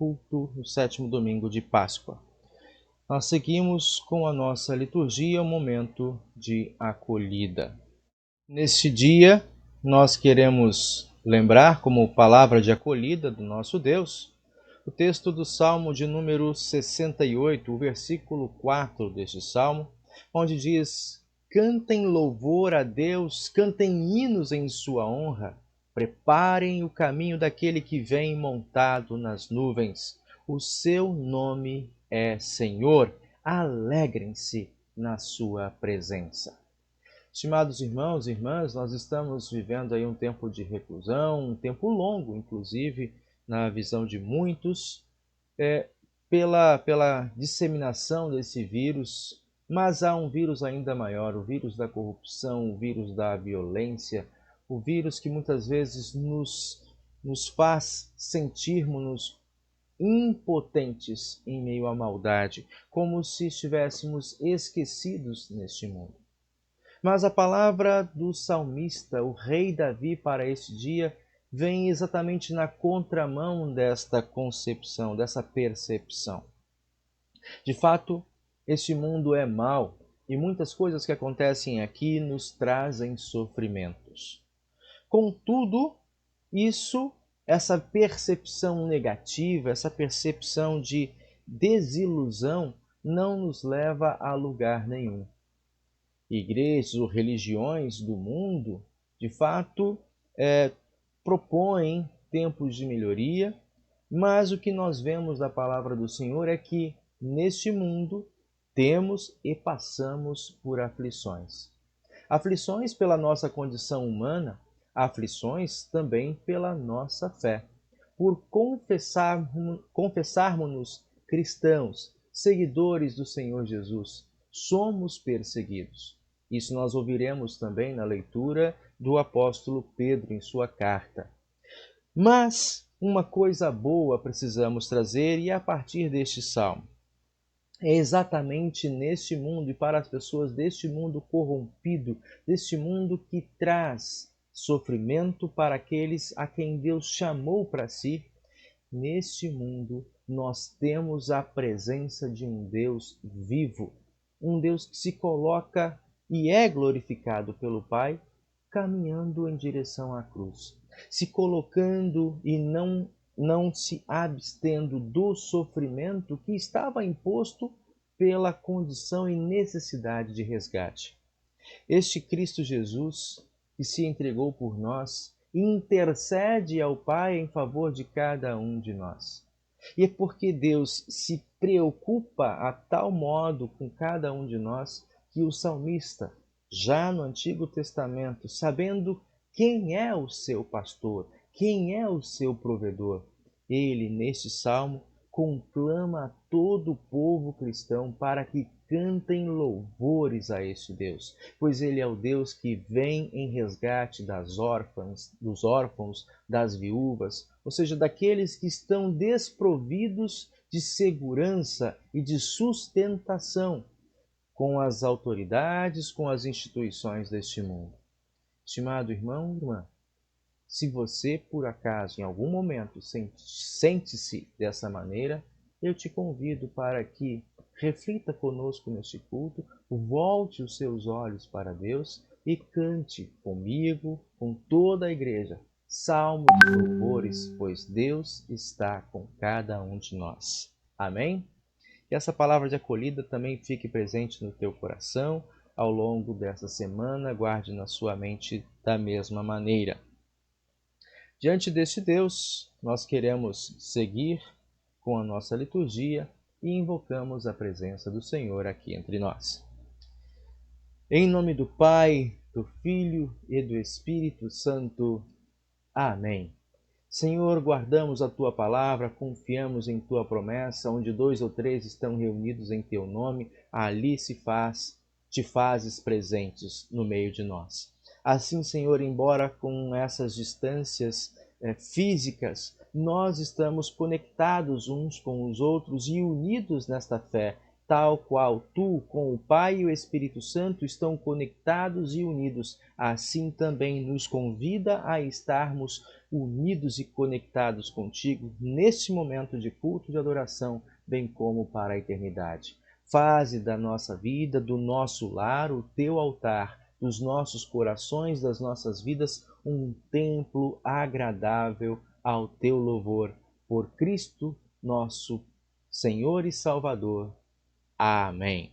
culto no sétimo domingo de Páscoa. Nós seguimos com a nossa liturgia, o momento de acolhida. Neste dia, nós queremos lembrar, como palavra de acolhida do nosso Deus, o texto do Salmo de número 68, o versículo 4 deste Salmo, onde diz: cantem louvor a Deus, cantem hinos em sua honra, preparem o caminho daquele que vem montado nas nuvens. O seu nome é Senhor, alegrem-se na sua presença. Estimados irmãos e irmãs, nós estamos vivendo aí um tempo de reclusão, um tempo longo, inclusive, na visão de muitos, pela disseminação desse vírus, mas há um vírus ainda maior, o vírus da corrupção, o vírus da violência, o vírus que muitas vezes nos faz sentirmos impotentes em meio à maldade, como se estivéssemos esquecidos neste mundo. Mas a palavra do salmista, o rei Davi, para este dia, vem exatamente na contramão desta concepção, dessa percepção. De fato, este mundo é mau e muitas coisas que acontecem aqui nos trazem sofrimentos. Contudo, essa percepção negativa, essa percepção de desilusão, não nos leva a lugar nenhum. Igrejas ou religiões do mundo, de fato, propõem tempos de melhoria, mas o que nós vemos da palavra do Senhor é que, neste mundo, temos e passamos por aflições. Aflições pela nossa condição humana, aflições também pela nossa fé. Por confessarmos-nos cristãos, seguidores do Senhor Jesus, somos perseguidos. Isso nós ouviremos também na leitura do apóstolo Pedro em sua carta. Mas uma coisa boa precisamos trazer, e a partir deste salmo. É exatamente neste mundo e para as pessoas deste mundo corrompido, deste mundo que traz sofrimento para aqueles a quem Deus chamou para si, neste mundo nós temos a presença de um Deus vivo, um Deus que se coloca e é glorificado pelo Pai, caminhando em direção à cruz, se colocando e não se abstendo do sofrimento que estava imposto pela condição e necessidade de resgate. Este Cristo Jesus, que se entregou por nós, intercede ao Pai em favor de cada um de nós. E é porque Deus se preocupa a tal modo com cada um de nós que o salmista, já no Antigo Testamento, sabendo quem é o seu pastor, quem é o seu provedor, ele, neste salmo, conclama a todo o povo cristão para que cantem louvores a este Deus, pois ele é o Deus que vem em resgate dos órfãos, das viúvas, ou seja, daqueles que estão desprovidos de segurança e de sustentação com as autoridades, com as instituições deste mundo. Estimado irmão, irmã, se você, por acaso, em algum momento, sente-se dessa maneira, eu te convido para que reflita conosco neste culto, volte os seus olhos para Deus e cante comigo, com toda a igreja, salmos e louvores, pois Deus está com cada um de nós. Amém? Que essa palavra de acolhida também fique presente no teu coração ao longo dessa semana, guarde na sua mente da mesma maneira. Diante deste Deus, nós queremos seguir com a nossa liturgia e invocamos a presença do Senhor aqui entre nós. Em nome do Pai, do Filho e do Espírito Santo. Amém. Senhor, guardamos a Tua palavra, confiamos em Tua promessa, onde 2 ou 3 estão reunidos em Teu nome, ali te fazes presentes no meio de nós. Assim, Senhor, embora com essas distâncias físicas, nós estamos conectados uns com os outros e unidos nesta fé, tal qual tu, com o Pai e o Espírito Santo, estão conectados e unidos, assim também nos convida a estarmos unidos e conectados contigo neste momento de culto de adoração, bem como para a eternidade. Faze da nossa vida, do nosso lar, o teu altar, dos nossos corações, das nossas vidas, um templo agradável ao teu louvor. Por Cristo, nosso Senhor e Salvador. Amém.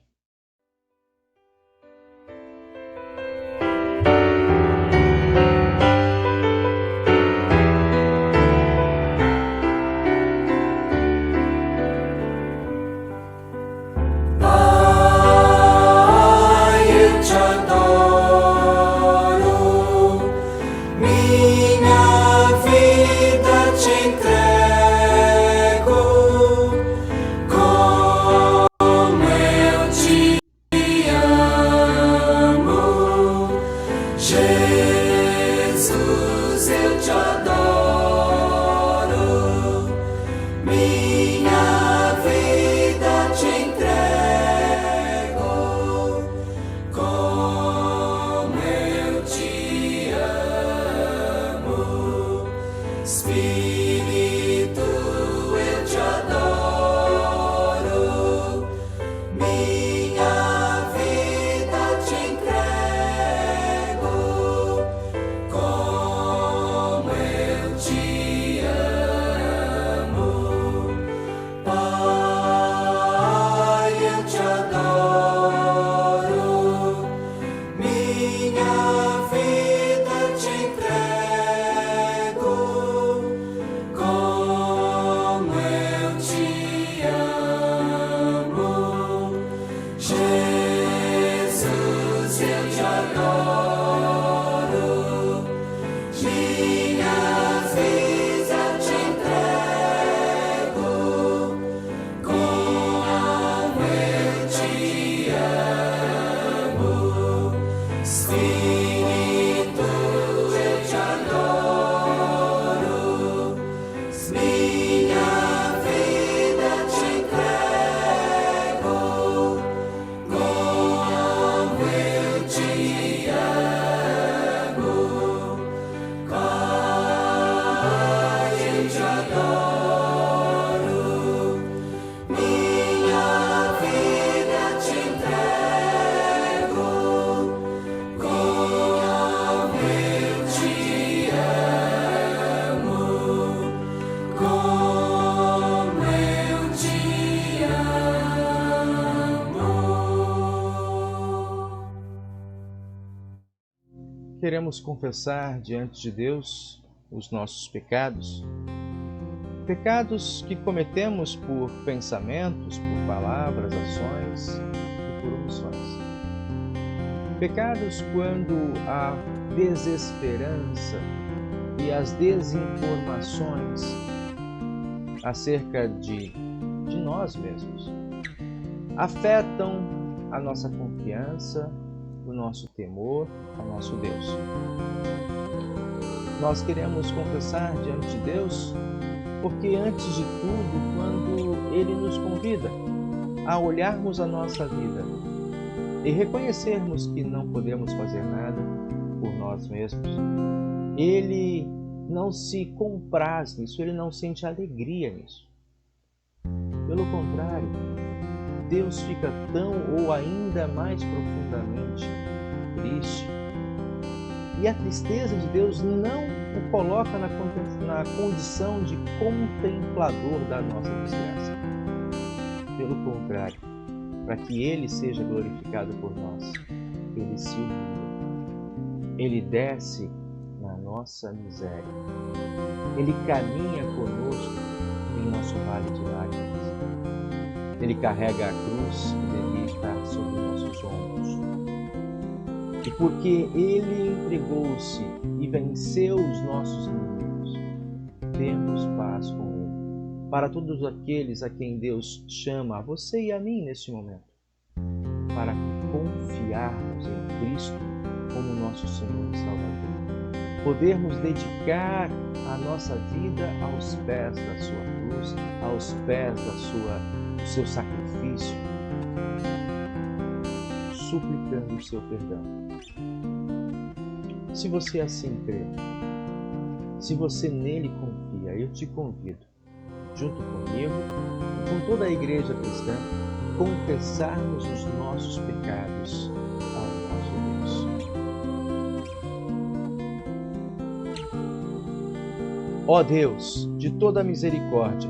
Queremos confessar diante de Deus os nossos pecados, pecados que cometemos por pensamentos, por palavras, ações e por omissões. Pecados quando a desesperança e as desinformações acerca de nós mesmos afetam a nossa confiança, o nosso temor ao nosso Deus. Nós queremos confessar diante de Deus porque, antes de tudo, quando Ele nos convida a olharmos a nossa vida e reconhecermos que não podemos fazer nada por nós mesmos, Ele não se compraz nisso, Ele não sente alegria nisso. Pelo contrário, Deus fica tão ou ainda mais profundamente triste. E a tristeza de Deus não o coloca na condição de contemplador da nossa desgraça. Pelo contrário, para que Ele seja glorificado por nós, Ele se humilha. Ele desce na nossa miséria. Ele caminha conosco em nosso vale de lágrimas. Ele carrega a cruz e Ele está sobre nossos ombros. E porque Ele entregou-se e venceu os nossos inimigos, temos paz com Ele. Para todos aqueles a quem Deus chama, a você e a mim neste momento, para confiarmos em Cristo como nosso Senhor e Salvador. Podermos dedicar a nossa vida aos pés da sua cruz, aos pés do seu sacrifício, suplicando o seu perdão. Se você assim crê, se você nele confia, eu te convido, junto comigo e com toda a igreja cristã, confessarmos os nossos pecados ao nosso Deus. Ó Deus, de toda misericórdia,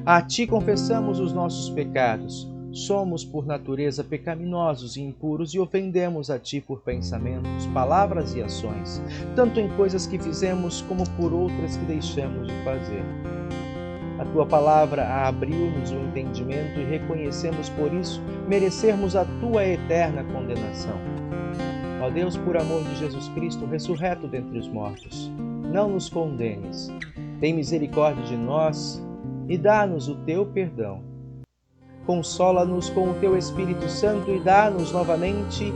a Ti confessamos os nossos pecados. Somos, por natureza, pecaminosos e impuros e ofendemos a Ti por pensamentos, palavras e ações, tanto em coisas que fizemos como por outras que deixamos de fazer. A Tua palavra abriu-nos o entendimento e reconhecemos por isso merecermos a Tua eterna condenação. Ó Deus, por amor de Jesus Cristo, ressurreto dentre os mortos, não nos condenes. Tem misericórdia de nós e dá-nos o Teu perdão. Consola-nos com o Teu Espírito Santo e dá-nos novamente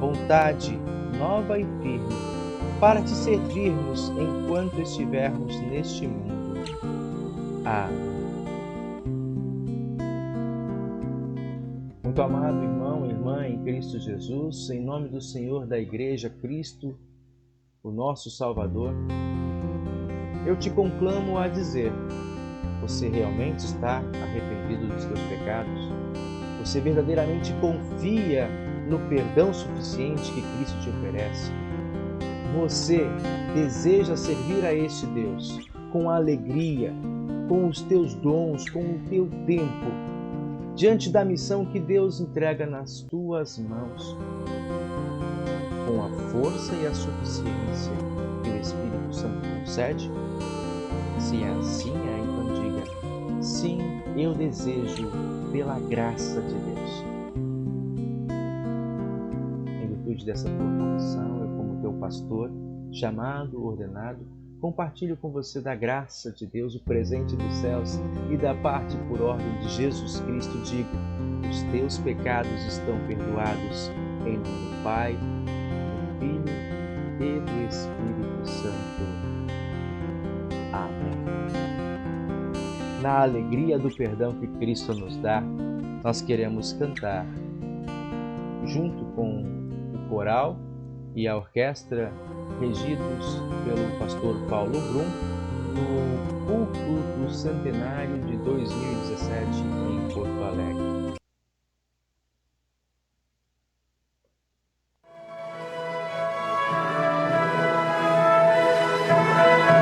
vontade nova e firme para Te servirmos enquanto estivermos neste mundo. Amém. Muito amado irmão e irmã em Cristo Jesus, em nome do Senhor da Igreja, Cristo, o nosso Salvador, eu te conclamo a dizer: você realmente está arrependido dos seus pecados? Você verdadeiramente confia no perdão suficiente que Cristo te oferece? Você deseja servir a este Deus com alegria, com os teus dons, com o teu tempo, diante da missão que Deus entrega nas tuas mãos, com a força e a suficiência que o Espírito Santo concede? Se é assim, então diga: sim, eu desejo pela graça de Deus. Em virtude dessa tua confissão, eu, como teu pastor, chamado, ordenado, compartilho com você da graça de Deus, o presente dos céus, e da parte por ordem de Jesus Cristo digo: os teus pecados estão perdoados, em nome do Pai, do Filho e do Espírito Santo. Amém. Na alegria do perdão que Cristo nos dá, nós queremos cantar, junto com o coral e a orquestra, regidos pelo pastor Paulo Brum, no culto do centenário de 2017 em Porto Alegre. Amen.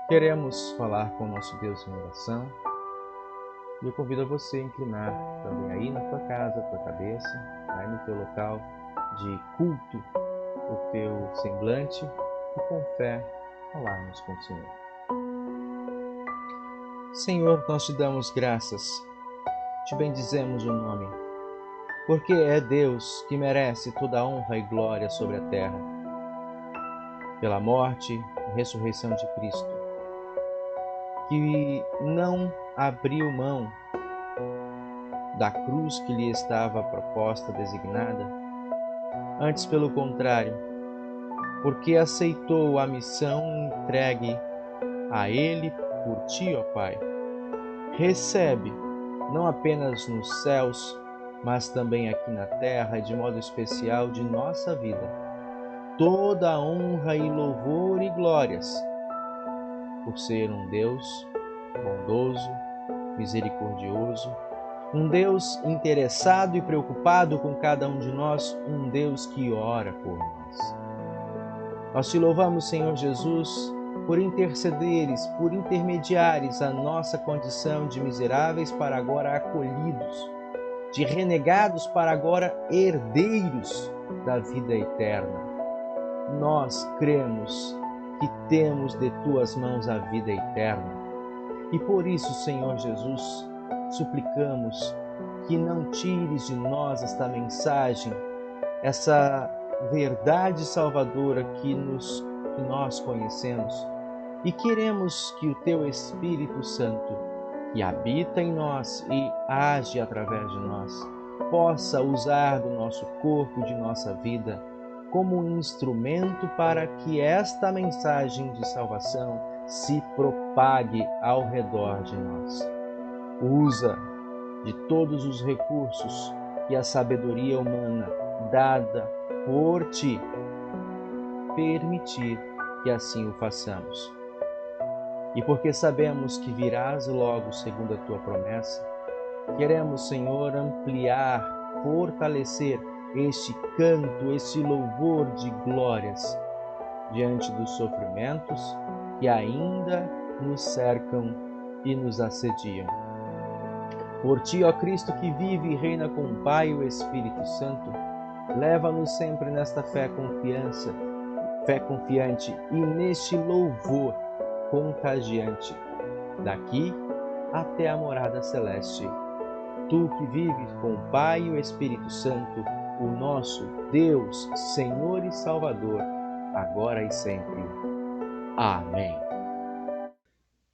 Queremos falar com o nosso Deus em oração e eu convido a você a inclinar também aí na tua casa, a tua cabeça, aí no teu local de culto, o teu semblante e com fé falarmos com o Senhor. Senhor, nós te damos graças, te bendizemos o nome, porque é Deus que merece toda a honra e glória sobre a terra, pela morte e ressurreição de Cristo, que não abriu mão da cruz que lhe estava proposta, designada, antes pelo contrário, porque aceitou a missão entregue a Ele por ti, ó Pai. Recebe, não apenas nos céus, mas também aqui na terra e de modo especial de nossa vida, toda a honra e louvor e glórias, por ser um Deus bondoso, misericordioso, um Deus interessado e preocupado com cada um de nós, um Deus que ora por nós. Nós te louvamos, Senhor Jesus, por intercederes, por intermediares a nossa condição de miseráveis para agora acolhidos, de renegados para agora herdeiros da vida eterna. Nós cremos que temos de tuas mãos a vida eterna e por isso, Senhor Jesus, suplicamos que não tires de nós esta mensagem, essa verdade salvadora que nós conhecemos e queremos que o Teu Espírito Santo, que habita em nós e age através de nós, possa usar do nosso corpo, de nossa vida, como um instrumento para que esta mensagem de salvação se propague ao redor de nós. Usa de todos os recursos que a sabedoria humana dada por ti permitir que assim o façamos. E porque sabemos que virás logo segundo a tua promessa, queremos, Senhor, ampliar, fortalecer este canto, este louvor de glórias diante dos sofrimentos que ainda nos cercam e nos assediam. Por ti, ó Cristo, que vive e reina com o Pai e o Espírito Santo, leva-nos sempre nesta fé confiante e neste louvor contagiante, daqui até a morada celeste. Tu que vives com o Pai e o Espírito Santo, o nosso Deus, Senhor e Salvador, agora e sempre. Amém.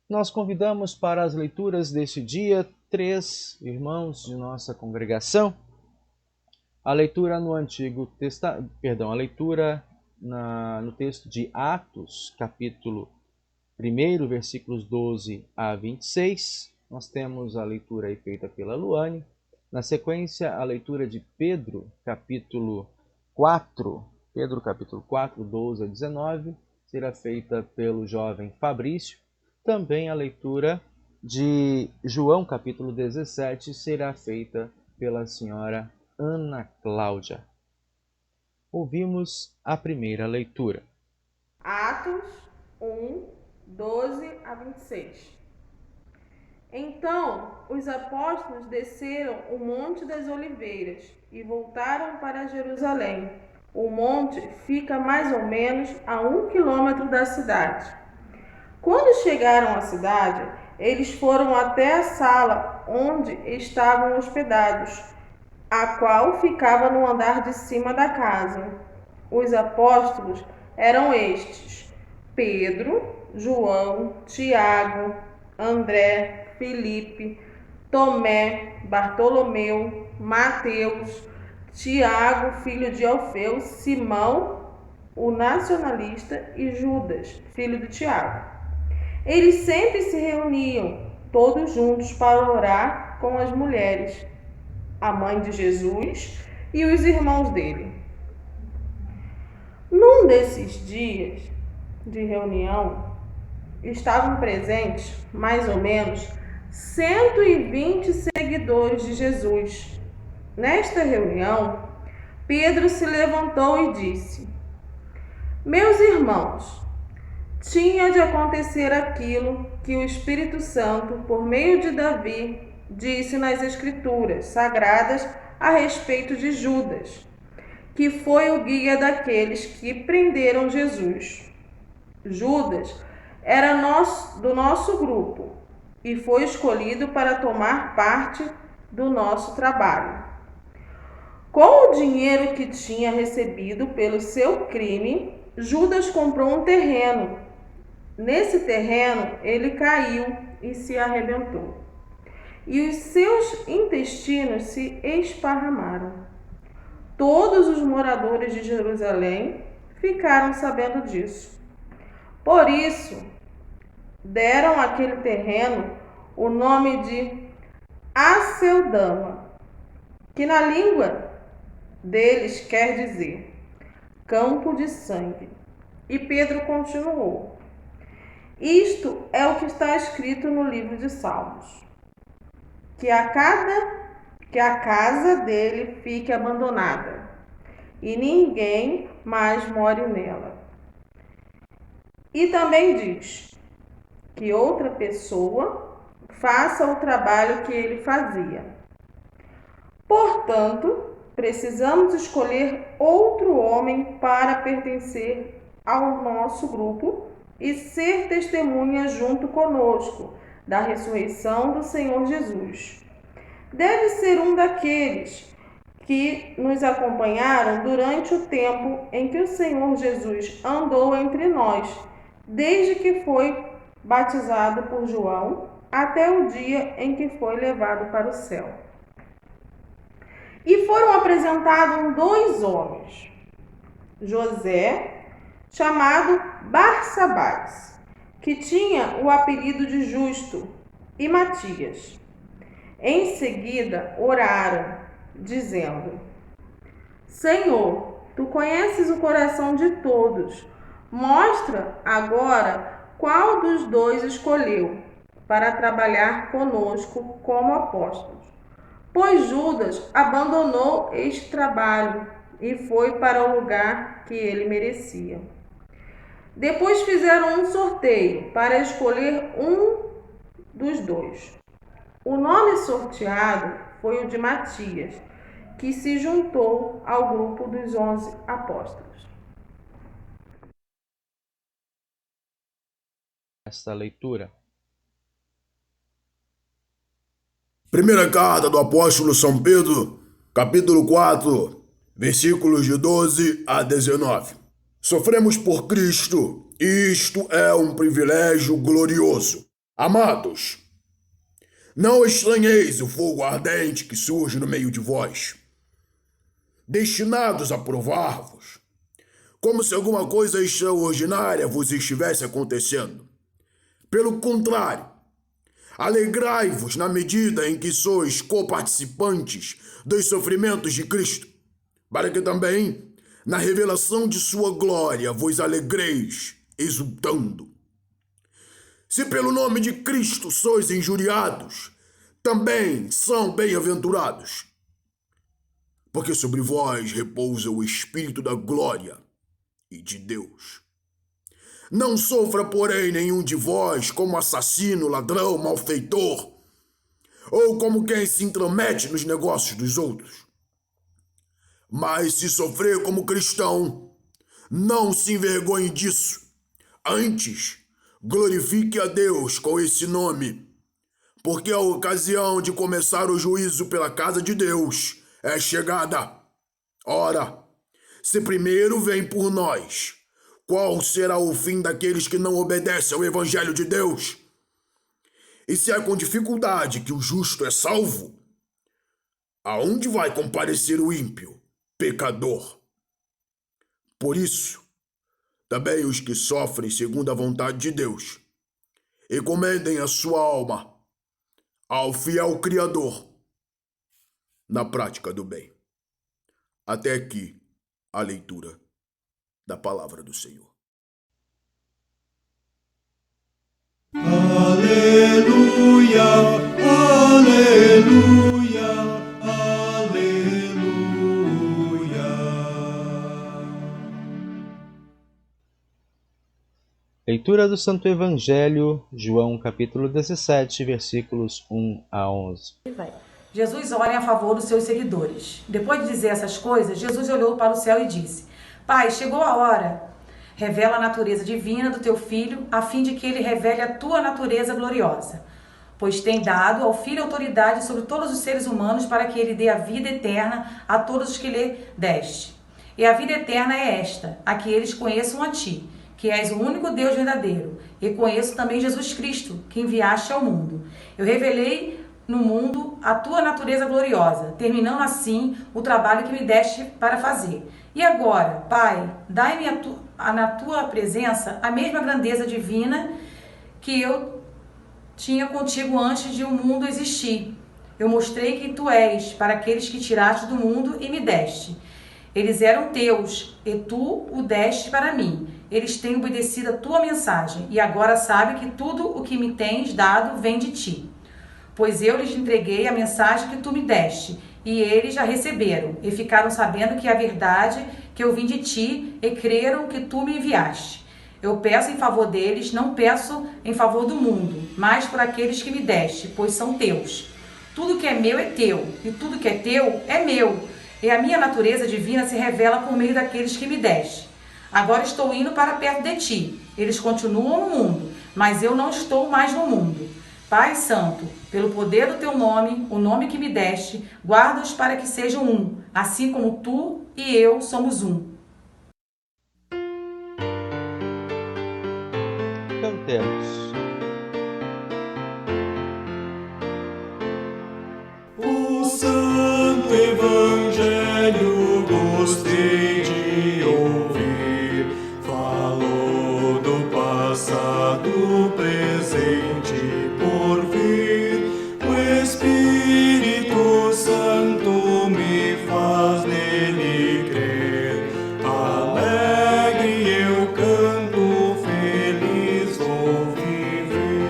Nós convidamos para as leituras deste dia 3 irmãos de nossa congregação. A leitura no Antigo Testamento, a leitura no texto de Atos, capítulo 1, versículos 12 a 26. Nós temos a leitura aí feita pela Luane. Na sequência, a leitura de Pedro, capítulo 4, 12 a 19, será feita pelo jovem Fabrício. Também a leitura de João, capítulo 17, será feita pela senhora Ana Cláudia. Ouvimos a primeira leitura. Atos 1, 12 a 26. Então, os apóstolos desceram o Monte das Oliveiras e voltaram para Jerusalém. O monte fica mais ou menos a 1 quilômetro da cidade. Quando chegaram à cidade, eles foram até a sala onde estavam hospedados, a qual ficava no andar de cima da casa. Os apóstolos eram estes: Pedro, João, Tiago, André, Filipe, Tomé, Bartolomeu, Mateus, Tiago, filho de Alfeu, Simão, o nacionalista, e Judas, filho de Tiago. Eles sempre se reuniam, todos juntos, para orar com as mulheres, a mãe de Jesus e os irmãos dele. Num desses dias de reunião, estavam presentes, mais ou menos, 120 seguidores de Jesus. Nesta reunião, Pedro se levantou e disse: Meus irmãos, tinha de acontecer aquilo que o Espírito Santo, por meio de Davi, disse nas Escrituras sagradas a respeito de Judas, que foi o guia daqueles que prenderam Jesus. Judas era do nosso grupo e foi escolhido para tomar parte do nosso trabalho. Com o dinheiro que tinha recebido pelo seu crime, Judas comprou um terreno. Nesse terreno, ele caiu e se arrebentou, e os seus intestinos se esparramaram. Todos os moradores de Jerusalém ficaram sabendo disso. Por isso, deram àquele terreno o nome de Aceldama, que na língua deles quer dizer campo de sangue. E Pedro continuou: isto é o que está escrito no livro de Salmos, que a casa dele fique abandonada e ninguém mais more nela. E também diz que outra pessoa faça o trabalho que ele fazia. Portanto, precisamos escolher outro homem para pertencer ao nosso grupo e ser testemunha junto conosco da ressurreição do Senhor Jesus. Deve ser um daqueles que nos acompanharam durante o tempo em que o Senhor Jesus andou entre nós, desde que foi batizado por João até o dia em que foi levado para o céu. E foram apresentados 2 homens, José, chamado Barsabás, que tinha o apelido de Justo, e Matias. Em seguida oraram, dizendo: Senhor, tu conheces o coração de todos. Mostra agora qual dos 2 escolheu para trabalhar conosco como apóstolos. Pois Judas abandonou este trabalho e foi para o lugar que ele merecia. Depois fizeram um sorteio para escolher um dos 2. O nome sorteado foi o de Matias, que se juntou ao grupo dos 11 apóstolos. Esta leitura. Primeira carta do apóstolo São Pedro, capítulo 4, versículos de 12 a 19. Sofremos por Cristo, e isto é um privilégio glorioso. Amados, não estranheis o fogo ardente que surge no meio de vós, destinados a provar-vos, como se alguma coisa extraordinária vos estivesse acontecendo. Pelo contrário, alegrai-vos na medida em que sois coparticipantes dos sofrimentos de Cristo, para que também, na revelação de sua glória, vos alegreis, exultando. Se pelo nome de Cristo sois injuriados, também são bem-aventurados, porque sobre vós repousa o Espírito da glória e de Deus. Não sofra, porém, nenhum de vós como assassino, ladrão, malfeitor, ou como quem se intromete nos negócios dos outros. Mas se sofrer como cristão, não se envergonhe disso. Antes, glorifique a Deus com esse nome, porque a ocasião de começar o juízo pela casa de Deus é chegada. Ora, se primeiro vem por nós, qual será o fim daqueles que não obedecem ao Evangelho de Deus? E se é com dificuldade que o justo é salvo, aonde vai comparecer o ímpio, pecador? Por isso, também os que sofrem segundo a vontade de Deus, encomendem a sua alma ao fiel Criador na prática do bem. Até aqui a leitura da palavra do Senhor. Aleluia, aleluia, aleluia. Leitura do Santo Evangelho, João capítulo 17, versículos 1 a 11. Jesus ora a favor dos seus seguidores. Depois de dizer essas coisas, Jesus olhou para o céu e disse: Pai, chegou a hora. Revela a natureza divina do teu Filho, a fim de que ele revele a tua natureza gloriosa. Pois tem dado ao Filho autoridade sobre todos os seres humanos para que ele dê a vida eterna a todos os que lhe deste. E a vida eterna é esta, a que eles conheçam a ti, que és o único Deus verdadeiro, e conheço também Jesus Cristo, que enviaste ao mundo. Eu revelei no mundo a tua natureza gloriosa, terminando assim o trabalho que me deste para fazer. E agora, Pai, dai-me na tua presença a mesma grandeza divina que eu tinha contigo antes de o mundo existir. Eu mostrei que tu és para aqueles que tiraste do mundo e me deste. Eles eram teus, e tu o deste para mim. Eles têm obedecido a tua mensagem, e agora sabem que tudo o que me tens dado vem de ti. Pois eu lhes entreguei a mensagem que tu me deste, e eles a receberam, e ficaram sabendo que é a verdade que eu vim de ti, e creram que tu me enviaste. Eu peço em favor deles, não peço em favor do mundo, mas por aqueles que me deste, pois são teus. Tudo que é meu é teu, e tudo que é teu é meu, e a minha natureza divina se revela por meio daqueles que me deste. Agora estou indo para perto de ti. Eles continuam no mundo, mas eu não estou mais no mundo. Pai Santo, pelo poder do teu nome, o nome que me deste, guarda-os para que sejam um, assim como tu e eu somos um. Cantemos. O Santo Evangelho gostei de ouvir. Falou do passado, presente, por vir. O Espírito Santo me faz nele crer. Alegre eu canto, feliz vou viver.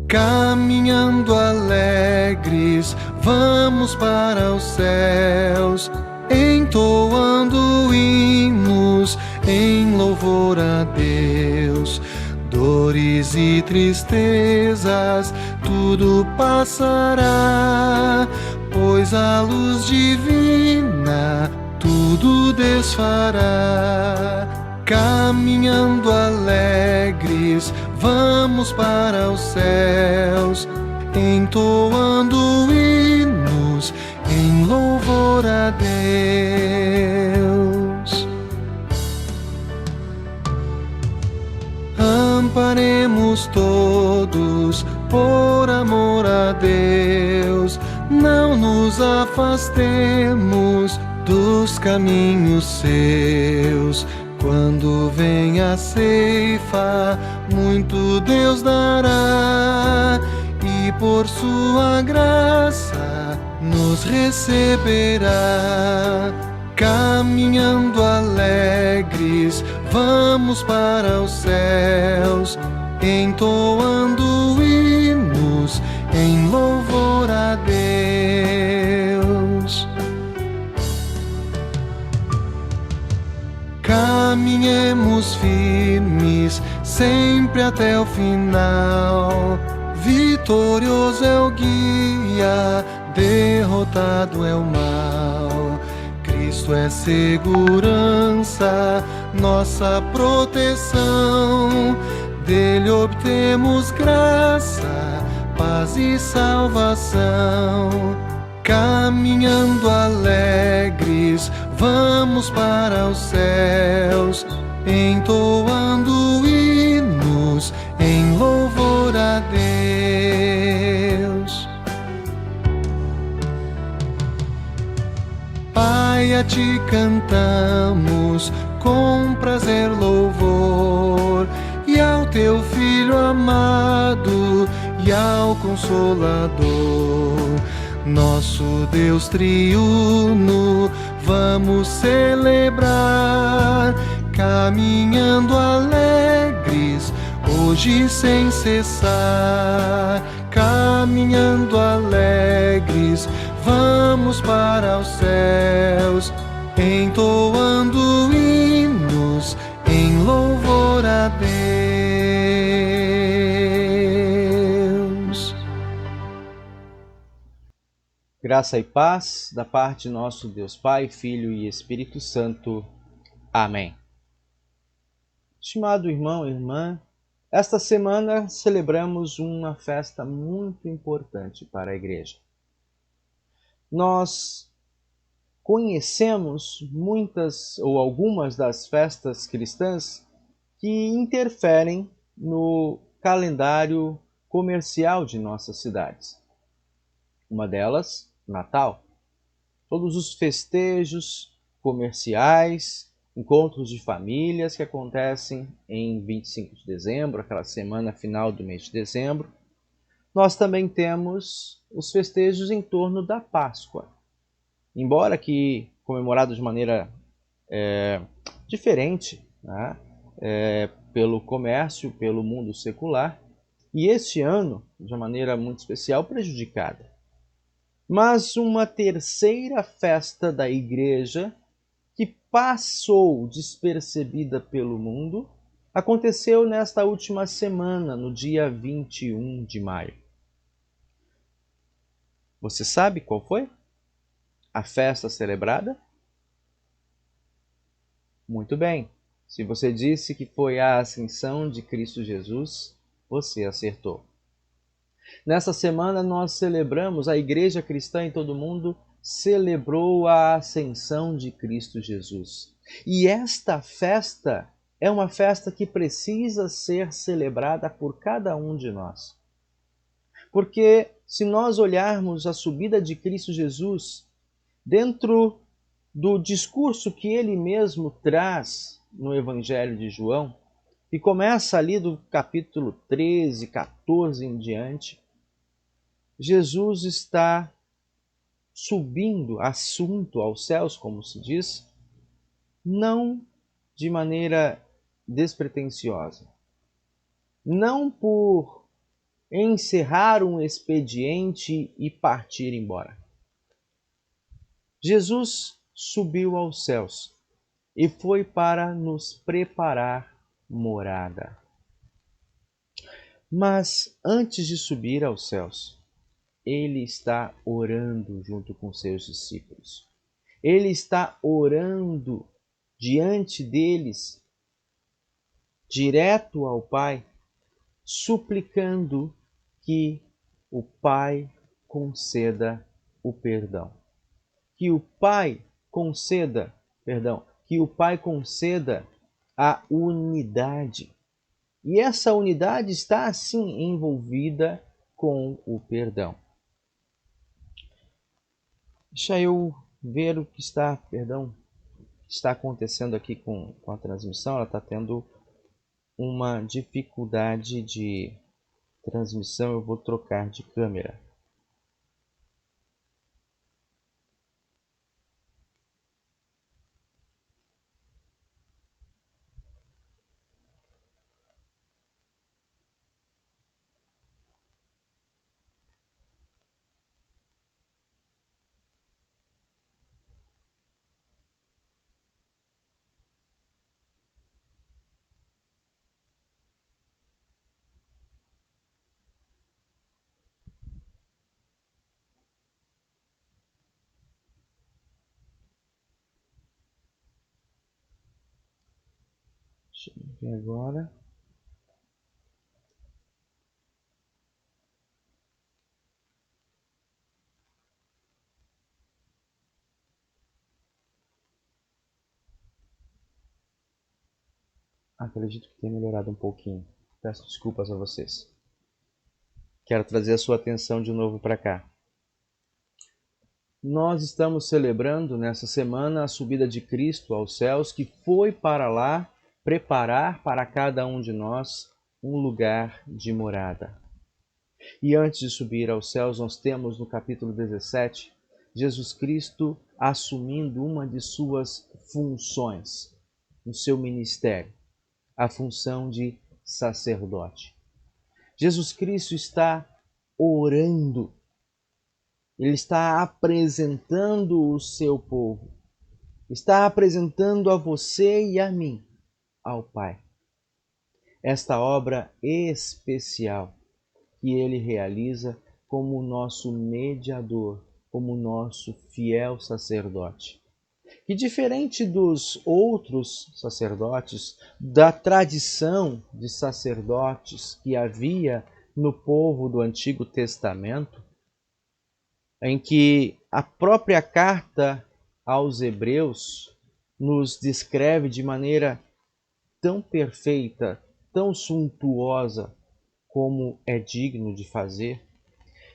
Caminhando alegres, vamos para os céus, entoando hinos em louvor a Deus. Dores e tristezas, tudo passará, pois a luz divina tudo desfará. Caminhando alegres, vamos para os céus, entoando hinos em louvor a Deus. Amparemos todos por amor a Deus, não nos afastemos dos caminhos seus. Quando vem a ceifa, muito Deus dará, e por sua graça nos receberá. Caminhando alegres, vamos para os céus, entoando hinos em louvor a Deus. Caminhemos firmes, sempre até o final. Vitorioso é o guia, derrotado é o mal. Cristo é segurança, nossa proteção. Dele obtemos graça, paz e salvação. Caminhando alegres, vamos para os céus, entoando hinos em louvor a Deus. Pai, a ti cantamos com prazer louvor, e ao teu Filho amado e ao Consolador. nosso Deus triuno, vamos celebrar, caminhando alegres, hoje sem cessar. Caminhando alegres, vamos para os céus, entoando hinos em louvor a Deus. Graça e paz da parte de nosso Deus Pai, Filho e Espírito Santo. Amém. Estimado irmão e irmã, esta semana celebramos uma festa muito importante para a Igreja. Nós conhecemos muitas ou algumas das festas cristãs que interferem no calendário comercial de nossas cidades. Uma delas, Natal. Todos os festejos comerciais, encontros de famílias que acontecem em 25 de dezembro, aquela semana final do mês de dezembro. Nós também temos os festejos em torno da Páscoa. Embora que comemorados de maneira diferente, né? Pelo comércio, pelo mundo secular, e este ano, de uma maneira muito especial, prejudicada. Mas uma terceira festa da Igreja, que passou despercebida pelo mundo, aconteceu nesta última semana, no dia 21 de maio. Você sabe qual foi a festa celebrada? Muito bem. Se você disse que foi a ascensão de Cristo Jesus, você acertou. Nessa semana nós celebramos, a Igreja Cristã em todo o mundo celebrou a ascensão de Cristo Jesus. E esta festa é uma festa que precisa ser celebrada por cada um de nós. Porque se nós olharmos a subida de Cristo Jesus dentro do discurso que ele mesmo traz no Evangelho de João, e começa ali do capítulo 13, 14 em diante, Jesus está subindo, assunto aos céus, como se diz, não de maneira despretensiosa, não por encerrar um expediente e partir embora. Jesus subiu aos céus e foi para nos preparar morada. Mas antes de subir aos céus, ele está orando junto com seus discípulos. Ele está orando diante deles, direto ao Pai, suplicando que o Pai conceda o perdão. Que o Pai conceda a unidade. E essa unidade está assim envolvida com o perdão. Deixa eu ver o que está acontecendo aqui com a transmissão. Ela está tendo uma dificuldade de transmissão. Eu vou trocar de câmera. Deixa eu ver agora. Acredito que tenha melhorado um pouquinho. Peço desculpas a vocês. Quero trazer a sua atenção de novo para cá. Nós estamos celebrando nessa semana a subida de Cristo aos céus, que foi para lá preparar para cada um de nós um lugar de morada. E antes de subir aos céus, nós temos no capítulo 17, Jesus Cristo assumindo uma de suas funções no seu ministério, a função de sacerdote. Jesus Cristo está orando, ele está apresentando o seu povo, está apresentando a você e a mim ao Pai. Esta obra especial que ele realiza como nosso mediador, como nosso fiel sacerdote. Que diferente dos outros sacerdotes, da tradição de sacerdotes que havia no povo do Antigo Testamento, em que a própria carta aos Hebreus nos descreve de maneira tão perfeita, tão suntuosa como é digno de fazer,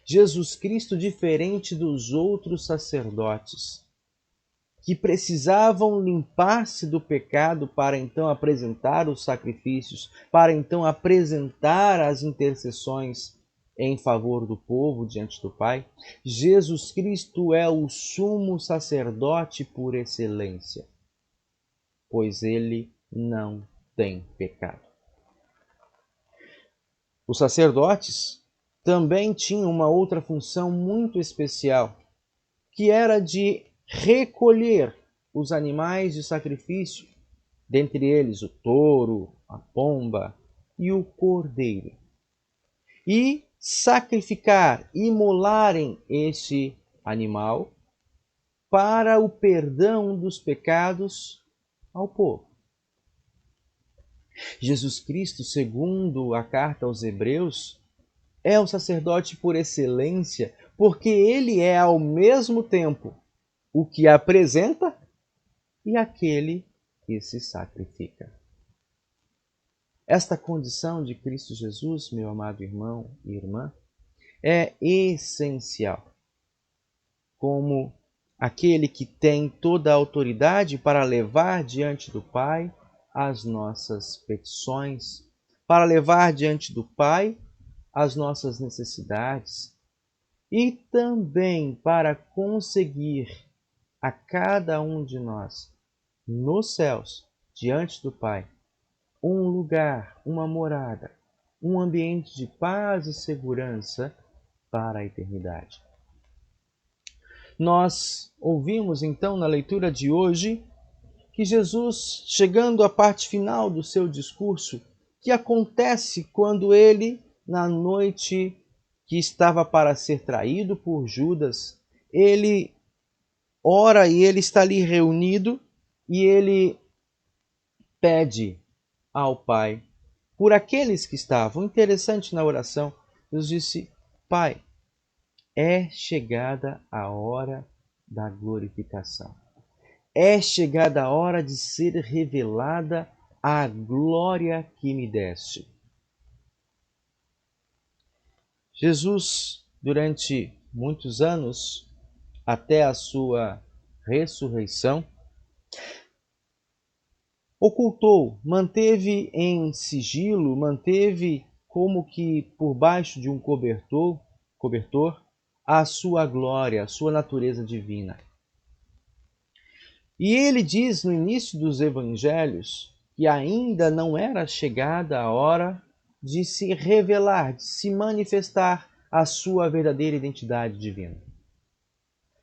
Jesus Cristo, diferente dos outros sacerdotes, que precisavam limpar-se do pecado para então apresentar os sacrifícios, para então apresentar as intercessões em favor do povo diante do Pai, Jesus Cristo é o sumo sacerdote por excelência, pois ele não tem pecado. Os sacerdotes também tinham uma outra função muito especial, que era de recolher os animais de sacrifício, dentre eles o touro, a pomba e o cordeiro, e sacrificar, imolarem este animal para o perdão dos pecados ao povo. Jesus Cristo, segundo a carta aos Hebreus, é o sacerdote por excelência, porque ele é ao mesmo tempo o que apresenta e aquele que se sacrifica. Esta condição de Cristo Jesus, meu amado irmão e irmã, é essencial, como aquele que tem toda a autoridade para levar diante do Pai as nossas petições, para levar diante do Pai as nossas necessidades e também para conseguir a cada um de nós, nos céus, diante do Pai, um lugar, uma morada, um ambiente de paz e segurança para a eternidade. Nós ouvimos então na leitura de hoje que Jesus, chegando à parte final do seu discurso, que acontece quando ele, na noite que estava para ser traído por Judas, ele ora e ele está ali reunido e ele pede ao Pai por aqueles que estavam. Interessante na oração, Jesus disse: Pai, é chegada a hora da glorificação. É chegada a hora de ser revelada a glória que me deste. Jesus, durante muitos anos, até a sua ressurreição, ocultou, manteve em sigilo, manteve como que por baixo de um cobertor a sua glória, a sua natureza divina. E ele diz no início dos evangelhos que ainda não era chegada a hora de se revelar, de se manifestar a sua verdadeira identidade divina.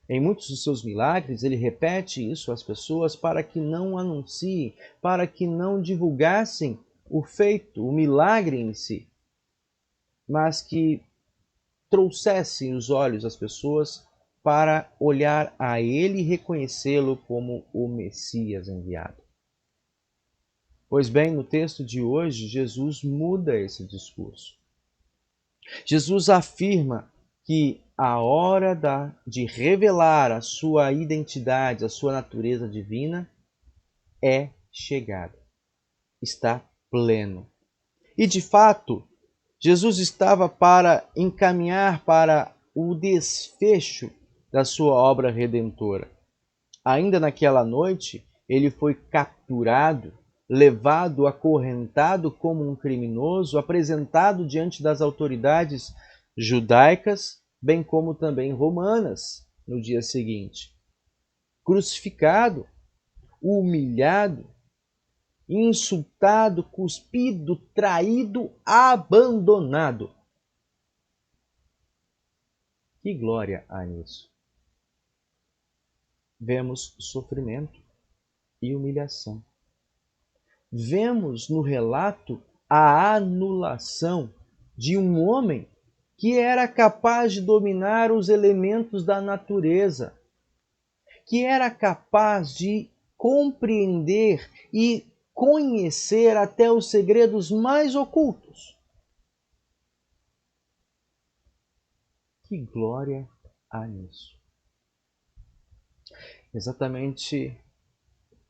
Em muitos dos seus milagres, ele repete isso às pessoas para que não anunciem, para que não divulgassem o feito, o milagre em si, mas que trouxessem os olhos das pessoas para olhar a ele e reconhecê-lo como o Messias enviado. Pois bem, no texto de hoje, Jesus muda esse discurso. Jesus afirma que a hora de revelar a sua identidade, a sua natureza divina, é chegada. Está pleno. E, de fato, Jesus estava para encaminhar para o desfecho da sua obra redentora. Ainda naquela noite, ele foi capturado, levado, acorrentado como um criminoso, apresentado diante das autoridades judaicas, bem como também romanas, no dia seguinte. Crucificado, humilhado, insultado, cuspido, traído, abandonado. Que glória há nisso! Vemos sofrimento e humilhação. Vemos no relato a anulação de um homem que era capaz de dominar os elementos da natureza, que era capaz de compreender e conhecer até os segredos mais ocultos. Que glória há nisso! Exatamente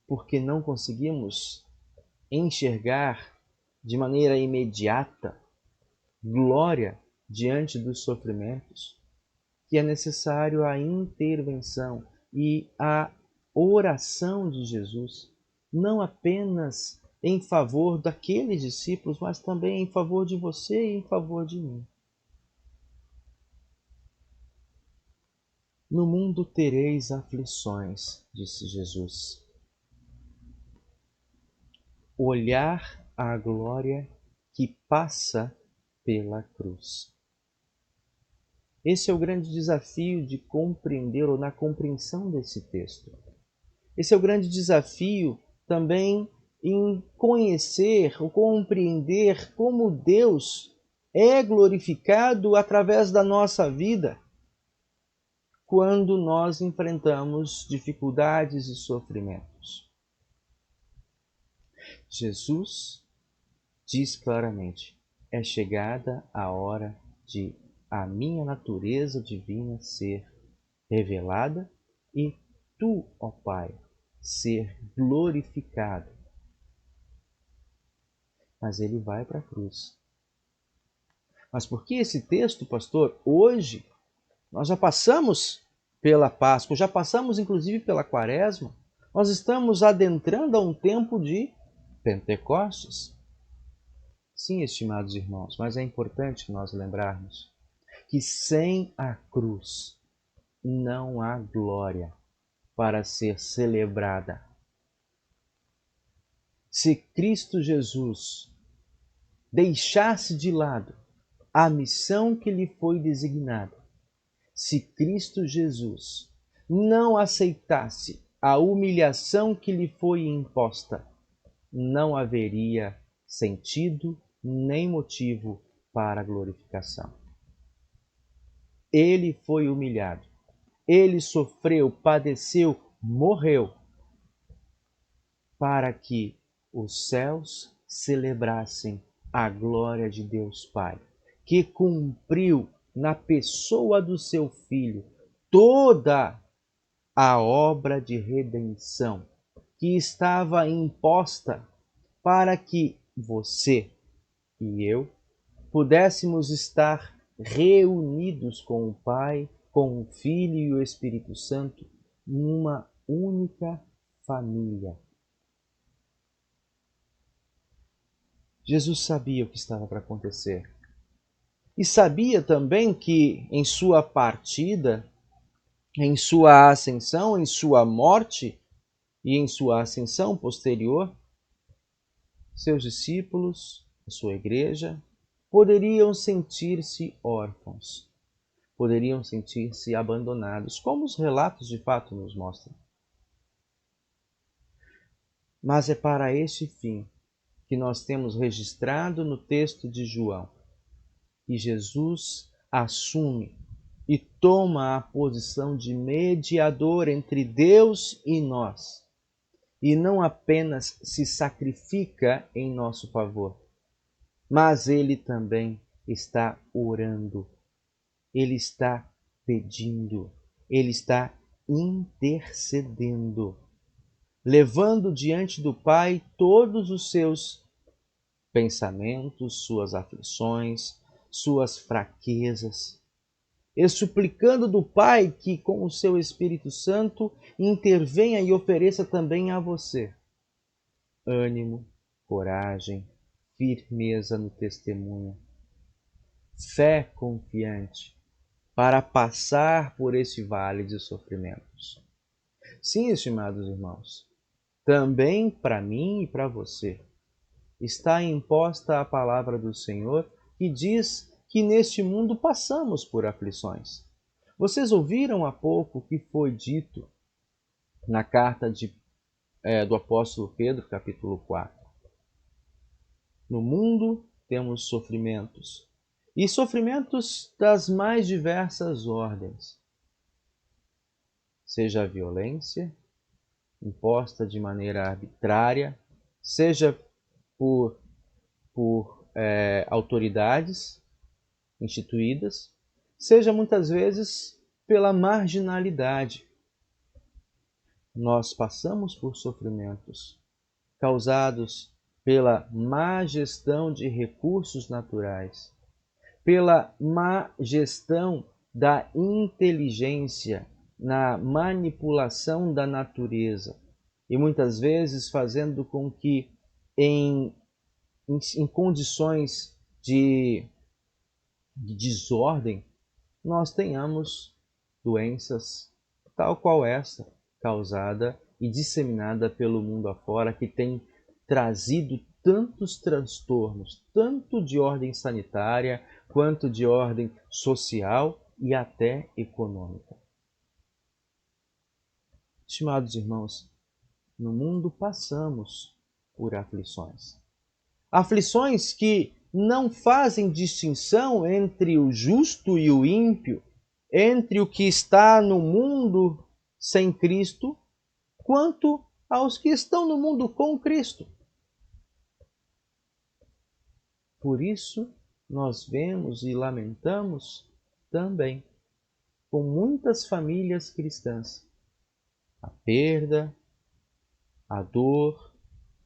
porque não conseguimos enxergar de maneira imediata glória diante dos sofrimentos, que é necessário a intervenção e a oração de Jesus, não apenas em favor daqueles discípulos, mas também em favor de você e em favor de mim. No mundo tereis aflições, disse Jesus. Olhar a glória que passa pela cruz. Esse é o grande desafio de compreender ou na compreensão desse texto. Esse é o grande desafio também em conhecer ou compreender como Deus é glorificado através da nossa vida quando nós enfrentamos dificuldades e sofrimentos. Jesus diz claramente: é chegada a hora de a minha natureza divina ser revelada e tu, ó Pai, ser glorificado. Mas ele vai para a cruz. Mas por que esse texto, pastor? Hoje nós já passamos pela Páscoa, já passamos inclusive pela Quaresma. Nós estamos adentrando a um tempo de Pentecostes. Sim, estimados irmãos, mas é importante nós lembrarmos que sem a cruz não há glória para ser celebrada. Se Cristo Jesus deixasse de lado a missão que lhe foi designada, se Cristo Jesus não aceitasse a humilhação que lhe foi imposta, não haveria sentido nem motivo para a glorificação. Ele foi humilhado, ele sofreu, padeceu, morreu, para que os céus celebrassem a glória de Deus Pai, que cumpriu na pessoa do seu Filho toda a obra de redenção que estava imposta para que você e eu pudéssemos estar reunidos com o Pai, com o Filho e o Espírito Santo numa única família. Jesus sabia o que estava para acontecer. E sabia também que em sua partida, em sua ascensão, em sua morte e em sua ascensão posterior, seus discípulos, a sua igreja, poderiam sentir-se órfãos, poderiam sentir-se abandonados, como os relatos de fato nos mostram. Mas é para este fim que nós temos registrado no texto de João, que Jesus assume e toma a posição de mediador entre Deus e nós, e não apenas se sacrifica em nosso favor, mas ele também está orando, ele está pedindo, ele está intercedendo, levando diante do Pai todos os seus pensamentos, suas aflições, suas fraquezas, e suplicando do Pai que, com o seu Espírito Santo, intervenha e ofereça também a você ânimo, coragem, firmeza no testemunho, fé confiante para passar por esse vale de sofrimentos. Sim, estimados irmãos, também para mim e para você está imposta a palavra do Senhor que diz que neste mundo passamos por aflições. Vocês ouviram há pouco o que foi dito na carta do apóstolo Pedro, capítulo 4. No mundo temos sofrimentos, e sofrimentos das mais diversas ordens. Seja a violência, imposta de maneira arbitrária, seja por autoridades instituídas, seja muitas vezes pela marginalidade. Nós passamos por sofrimentos causados pela má gestão de recursos naturais, pela má gestão da inteligência na manipulação da natureza e muitas vezes fazendo com que em condições de desordem nós tenhamos doenças tal qual esta, causada e disseminada pelo mundo afora, que tem trazido tantos transtornos, tanto de ordem sanitária, quanto de ordem social e até econômica. Estimados irmãos, no mundo passamos por aflições. Aflições que não fazem distinção entre o justo e o ímpio, entre o que está no mundo sem Cristo, quanto aos que estão no mundo com Cristo. Por isso, nós vemos e lamentamos também com muitas famílias cristãs a perda, a dor,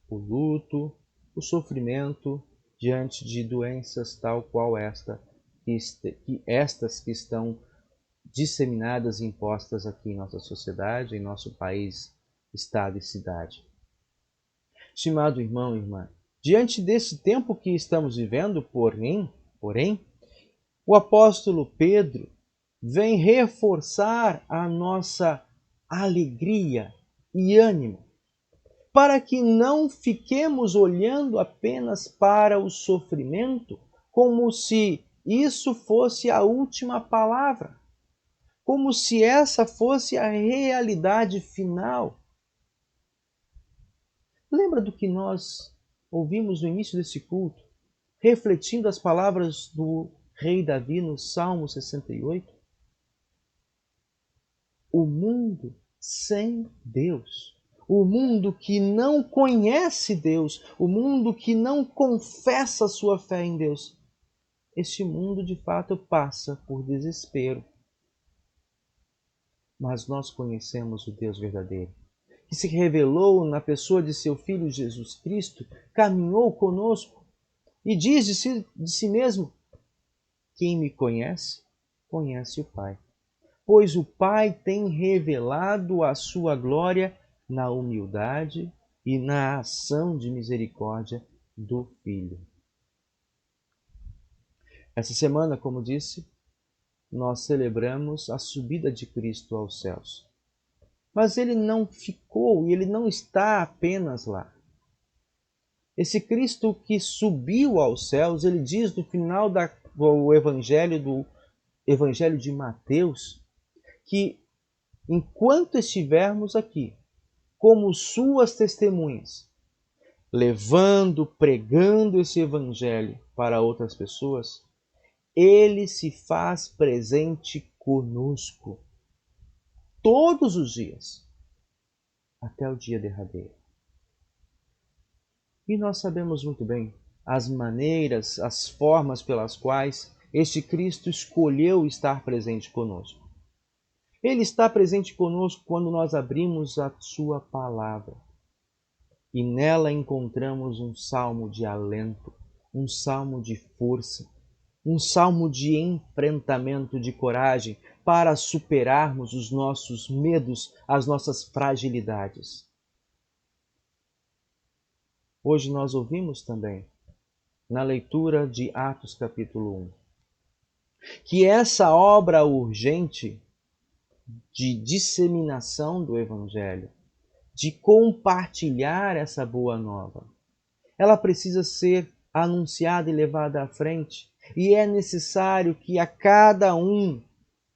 o luto, o sofrimento diante de doenças tal qual estas que estão disseminadas e impostas aqui em nossa sociedade, em nosso país, estado e cidade. Estimado irmão e irmã, diante desse tempo que estamos vivendo, porém, o apóstolo Pedro vem reforçar a nossa alegria e ânimo, para que não fiquemos olhando apenas para o sofrimento como se isso fosse a última palavra, como se essa fosse a realidade final. Lembra do que nós ouvimos no início desse culto, refletindo as palavras do rei Davi no Salmo 68? O mundo sem Deus, o mundo que não conhece Deus, o mundo que não confessa sua fé em Deus, este mundo de fato passa por desespero. Mas nós conhecemos o Deus verdadeiro, que se revelou na pessoa de seu Filho Jesus Cristo, caminhou conosco e diz de si mesmo: quem me conhece, conhece o Pai. Pois o Pai tem revelado a sua glória na humildade e na ação de misericórdia do Filho. Essa semana, como disse, nós celebramos a subida de Cristo aos céus. Mas ele não ficou e ele não está apenas lá. Esse Cristo que subiu aos céus, ele diz no final do Evangelho de Mateus, que enquanto estivermos aqui, como suas testemunhas, levando, pregando esse Evangelho para outras pessoas, ele se faz presente conosco todos os dias, até o dia derradeiro. E nós sabemos muito bem as maneiras, as formas pelas quais este Cristo escolheu estar presente conosco. Ele está presente conosco quando nós abrimos a sua palavra e nela encontramos um salmo de alento, um salmo de força, um salmo de enfrentamento, de coragem para superarmos os nossos medos, as nossas fragilidades. Hoje nós ouvimos também, na leitura de Atos capítulo 1, que essa obra urgente de disseminação do Evangelho, de compartilhar essa boa nova, ela precisa ser anunciada e levada à frente. E é necessário que a cada um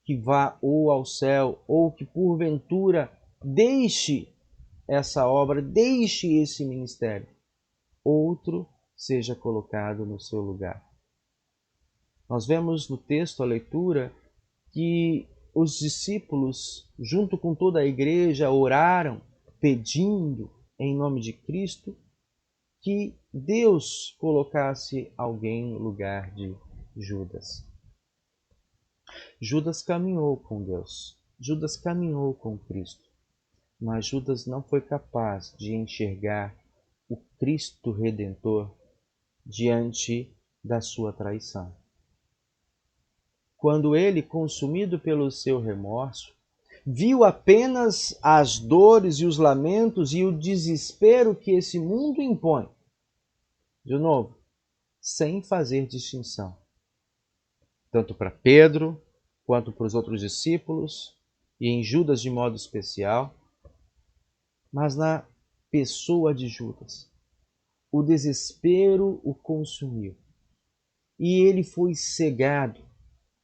que vá ou ao céu, ou que porventura deixe essa obra, deixe esse ministério, outro seja colocado no seu lugar. Nós vemos no texto, a leitura, que os discípulos, junto com toda a igreja, oraram pedindo, em nome de Cristo, que Deus colocasse alguém no lugar de Judas. Judas caminhou com Deus, Judas caminhou com Cristo, mas Judas não foi capaz de enxergar o Cristo Redentor diante da sua traição. Quando ele, consumido pelo seu remorso, viu apenas as dores e os lamentos e o desespero que esse mundo impõe, de novo, sem fazer distinção, tanto para Pedro quanto para os outros discípulos e em Judas de modo especial, mas na pessoa de Judas, o desespero o consumiu e ele foi cegado,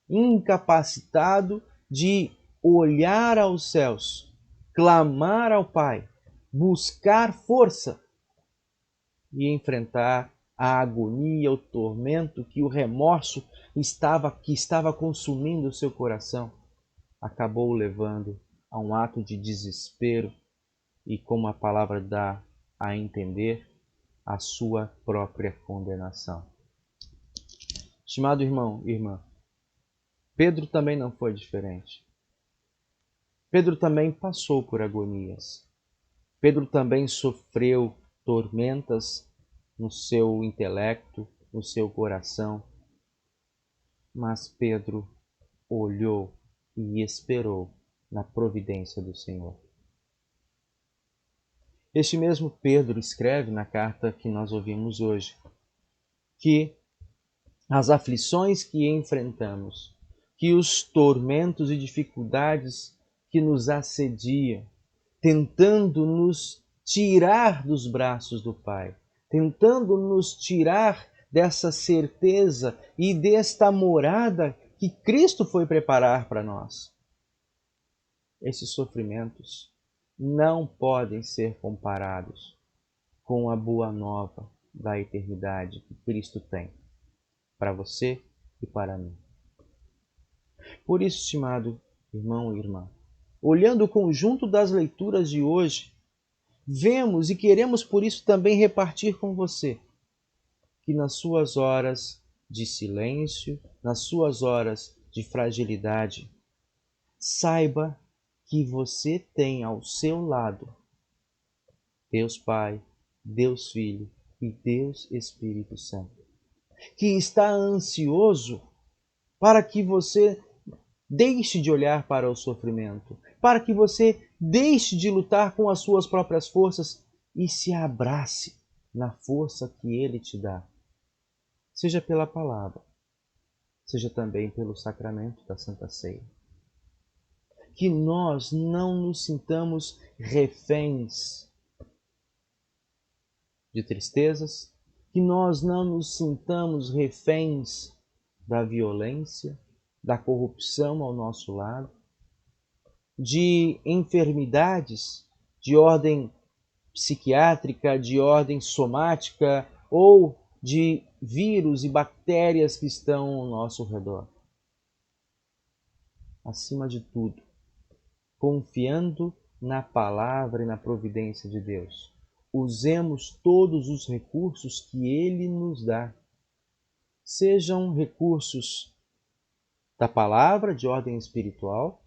incapacitado de olhar aos céus, clamar ao Pai, buscar força e enfrentar a agonia, o tormento que o remorso estava consumindo o seu coração, acabou levando a um ato de desespero e, como a palavra dá a entender, a sua própria condenação. Estimado irmão e irmã, Pedro também não foi diferente. Pedro também passou por agonias. Pedro também sofreu tormentas no seu intelecto, no seu coração. Mas Pedro olhou e esperou na providência do Senhor. Este mesmo Pedro escreve na carta que nós ouvimos hoje que as aflições que enfrentamos, que os tormentos e dificuldades que nos assediam, tentando nos tirar dos braços do Pai, tentando nos tirar dessa certeza e desta morada que Cristo foi preparar para nós. Esses sofrimentos não podem ser comparados com a boa nova da eternidade que Cristo tem para você e para mim. Por isso, estimado irmão e irmã, olhando o conjunto das leituras de hoje, vemos e queremos por isso também repartir com você que nas suas horas de silêncio, nas suas horas de fragilidade, saiba que você tem ao seu lado Deus Pai, Deus Filho e Deus Espírito Santo, que está ansioso para que você deixe de olhar para o sofrimento, para que você deixe de lutar com as suas próprias forças e se abrace na força que Ele te dá, seja pela palavra, seja também pelo sacramento da Santa Ceia. Que nós não nos sintamos reféns de tristezas, que nós não nos sintamos reféns da violência, da corrupção ao nosso lado, de enfermidades de ordem psiquiátrica, de ordem somática ou de vírus e bactérias que estão ao nosso redor. Acima de tudo, confiando na palavra e na providência de Deus, usemos todos os recursos que Ele nos dá. Sejam recursos da palavra de ordem espiritual,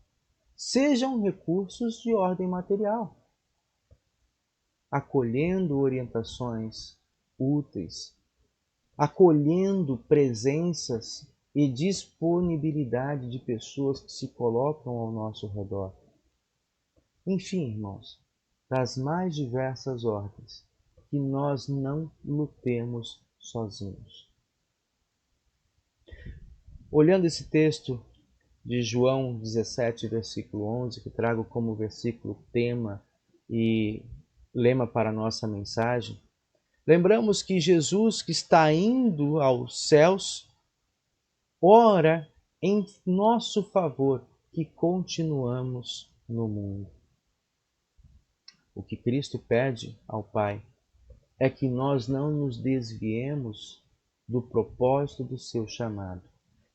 sejam recursos de ordem material, acolhendo orientações úteis, acolhendo presenças e disponibilidade de pessoas que se colocam ao nosso redor. Enfim, irmãos, das mais diversas ordens, que nós não lutemos sozinhos. olhando esse texto de João 17, versículo 11, que trago como versículo tema e lema para a nossa mensagem, lembramos que Jesus, que está indo aos céus, ora em nosso favor que continuamos no mundo. O que Cristo pede ao Pai é que nós não nos desviemos do propósito do seu chamado,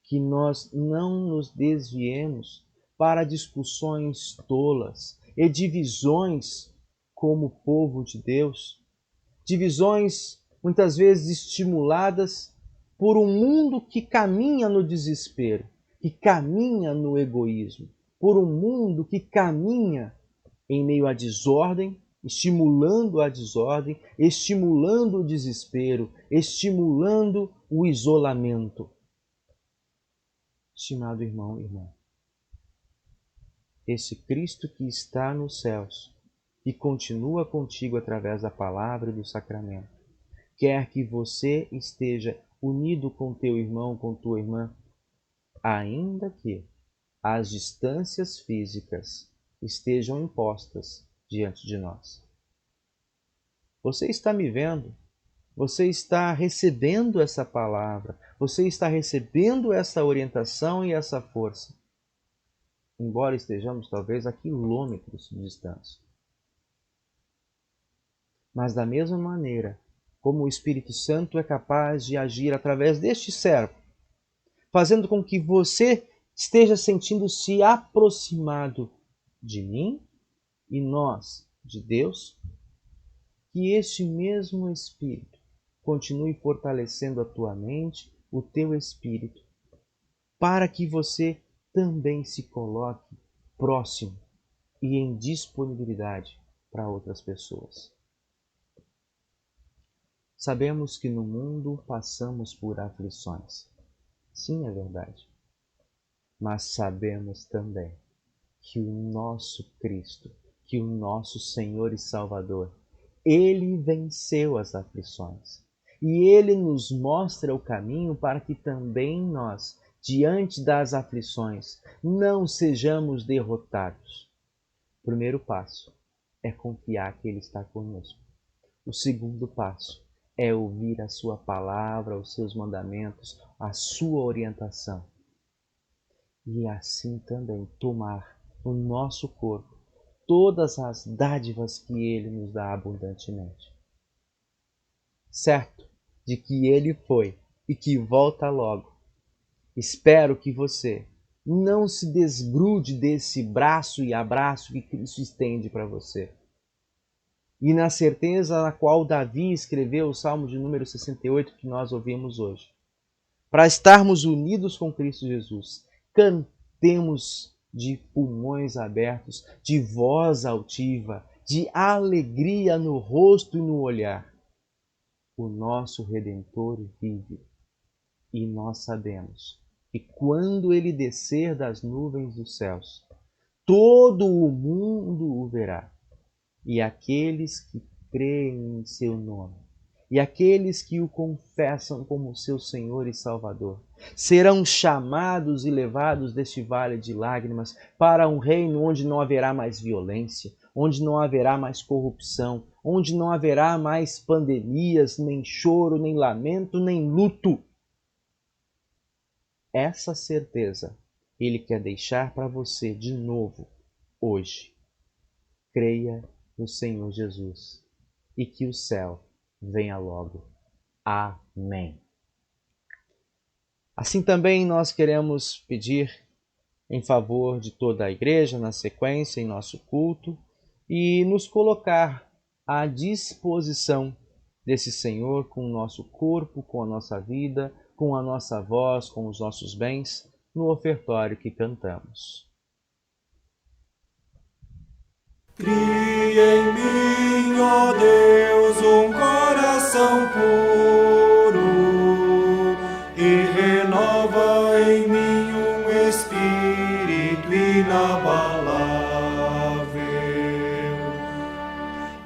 que nós não nos desviemos para discussões tolas e divisões como povo de Deus, divisões muitas vezes estimuladas por um mundo que caminha no desespero, que caminha no egoísmo, por um mundo que caminha em meio à desordem, estimulando a desordem, estimulando o desespero, estimulando o isolamento. Estimado irmão e irmã, esse Cristo que está nos céus e continua contigo através da palavra e do sacramento, quer que você esteja unido com teu irmão, com tua irmã, ainda que as distâncias físicas estejam impostas diante de nós. Você está me vendo? Você está recebendo essa palavra? Você está recebendo essa orientação e essa força? Embora estejamos talvez a quilômetros de distância. Mas da mesma maneira como o Espírito Santo é capaz de agir através deste servo, fazendo com que você esteja sentindo-se aproximado de mim e nós, de Deus, que este mesmo Espírito continue fortalecendo a tua mente, o teu espírito, para que você também se coloque próximo e em disponibilidade para outras pessoas. Sabemos que no mundo passamos por aflições. Sim, é verdade. Mas sabemos também que o nosso Cristo, que o nosso Senhor e Salvador, Ele venceu as aflições. E Ele nos mostra o caminho para que também nós, diante das aflições, não sejamos derrotados. O primeiro passo é confiar que Ele está conosco. O segundo passo é ouvir a sua palavra, os seus mandamentos, a sua orientação. E assim também tomar no nosso corpo todas as dádivas que Ele nos dá abundantemente. Certo de que Ele foi e que volta logo. Espero que você não se desgrude desse braço e abraço que Cristo estende para você. E na certeza na qual Davi escreveu o Salmo de número 68 que nós ouvimos hoje. Para estarmos unidos com Cristo Jesus, cantemos de pulmões abertos, de voz altiva, de alegria no rosto e no olhar. O nosso Redentor vive e nós sabemos que quando Ele descer das nuvens dos céus, todo o mundo o verá. E aqueles que creem em seu nome, e aqueles que o confessam como seu Senhor e Salvador, serão chamados e levados deste vale de lágrimas para um reino onde não haverá mais violência, onde não haverá mais corrupção, onde não haverá mais pandemias, nem choro, nem lamento, nem luto. Essa certeza Ele quer deixar para você de novo hoje. Creia no Senhor Jesus e que o céu venha logo. Amém. Assim também nós queremos pedir em favor de toda a igreja na sequência em nosso culto e nos colocar à disposição desse Senhor com o nosso corpo, com a nossa vida, com a nossa voz, com os nossos bens, no ofertório que cantamos. Cria em mim, ó Deus, um coração puro e renova em mim um espírito inabalável.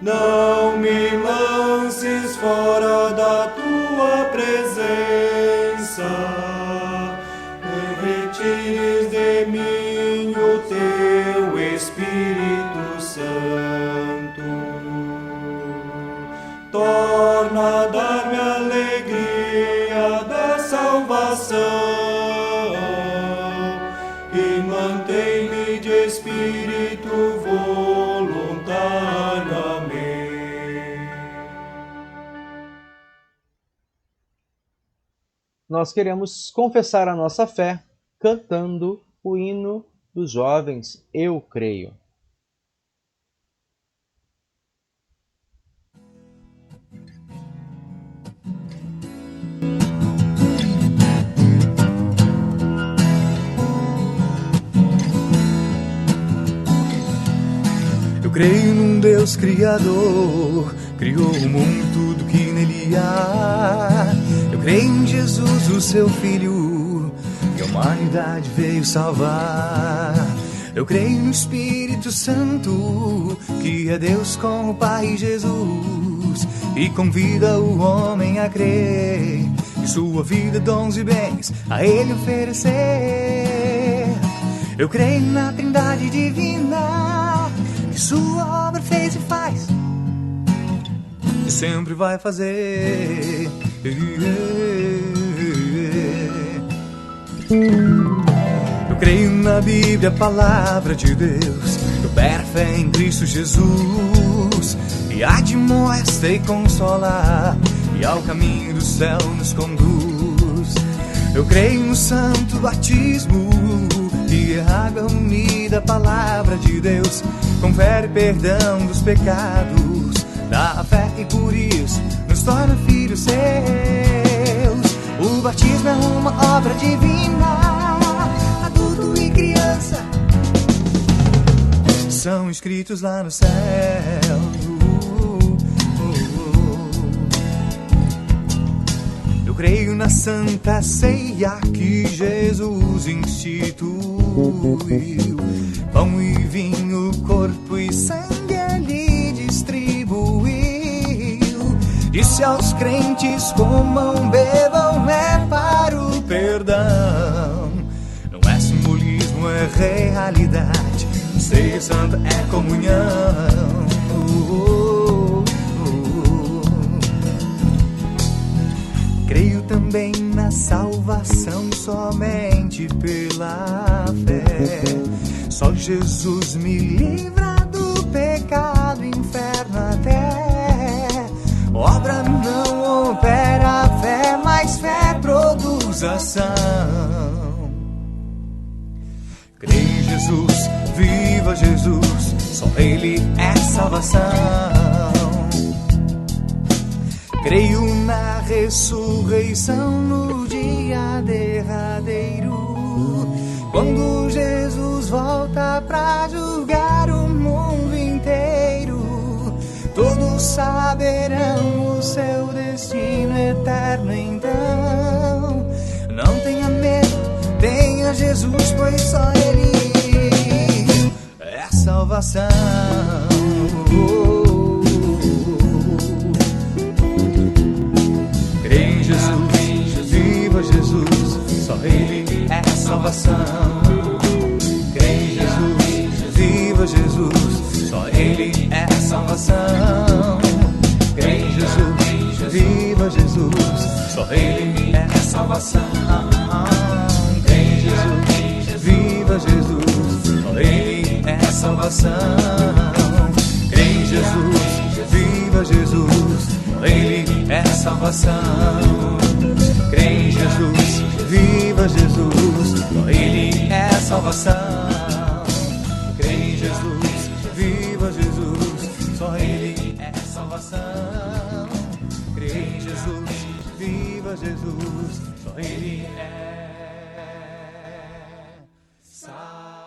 Não me lances fora da tua presença, mantém-me de espírito voluntariamente. Nós queremos confessar a nossa fé cantando o hino dos jovens Eu Creio. Eu creio num Deus Criador, criou o mundo, tudo que nele há. Eu creio em Jesus, o seu Filho, que a humanidade veio salvar. Eu creio no Espírito Santo, que é Deus com o Pai Jesus, e convida o homem a crer, que sua vida, dons e bens a Ele oferecer. Eu creio na Trindade Divina, que sua obra fez e faz, e sempre vai fazer. Eu creio na Bíblia, a palavra de Deus, que opera fé em Cristo Jesus, e admoesta e consola, e ao caminho do céu nos conduz. Eu creio no santo batismo, que é água unida, a palavra de Deus, confere perdão dos pecados, dá fé e por isso nos torna filhos seus. O batismo é uma obra divina, adulto e criança são inscritos lá no céu. Eu creio na santa ceia que Jesus instituiu, pão e vinho, corpo e sangue ele distribuiu. Disse aos crentes: comam, bebam, é para o perdão. Não é simbolismo, é realidade. Ceia santa é comunhão. Creio também na salvação somente pela fé. Só Jesus me livra do pecado, inferno até. Obra não opera fé, mas fé produz ação. Creio em Jesus, viva Jesus, só Ele é salvação. Creio na ressurreição no dia derradeiro, quando Jesus volta pra julgar o mundo inteiro. Todos saberão o seu destino eterno então. Não tenha medo, tenha Jesus, pois só Ele é salvação. Creio em Jesus, viva Jesus, só Ele é salvação. Creio em Jesus, viva Jesus, só Ele é salvação. Creio em Jesus, viva Jesus, só Ele é salvação. Creio em Jesus, viva Jesus, só Ele é salvação. Creio em Jesus, viva Jesus, só Ele é salvação. Creio em Jesus, viva Jesus, só Ele é salvação. Creio em Jesus, viva Jesus, só Ele é salvação. Creio em Jesus, viva Jesus, só Ele é salvação.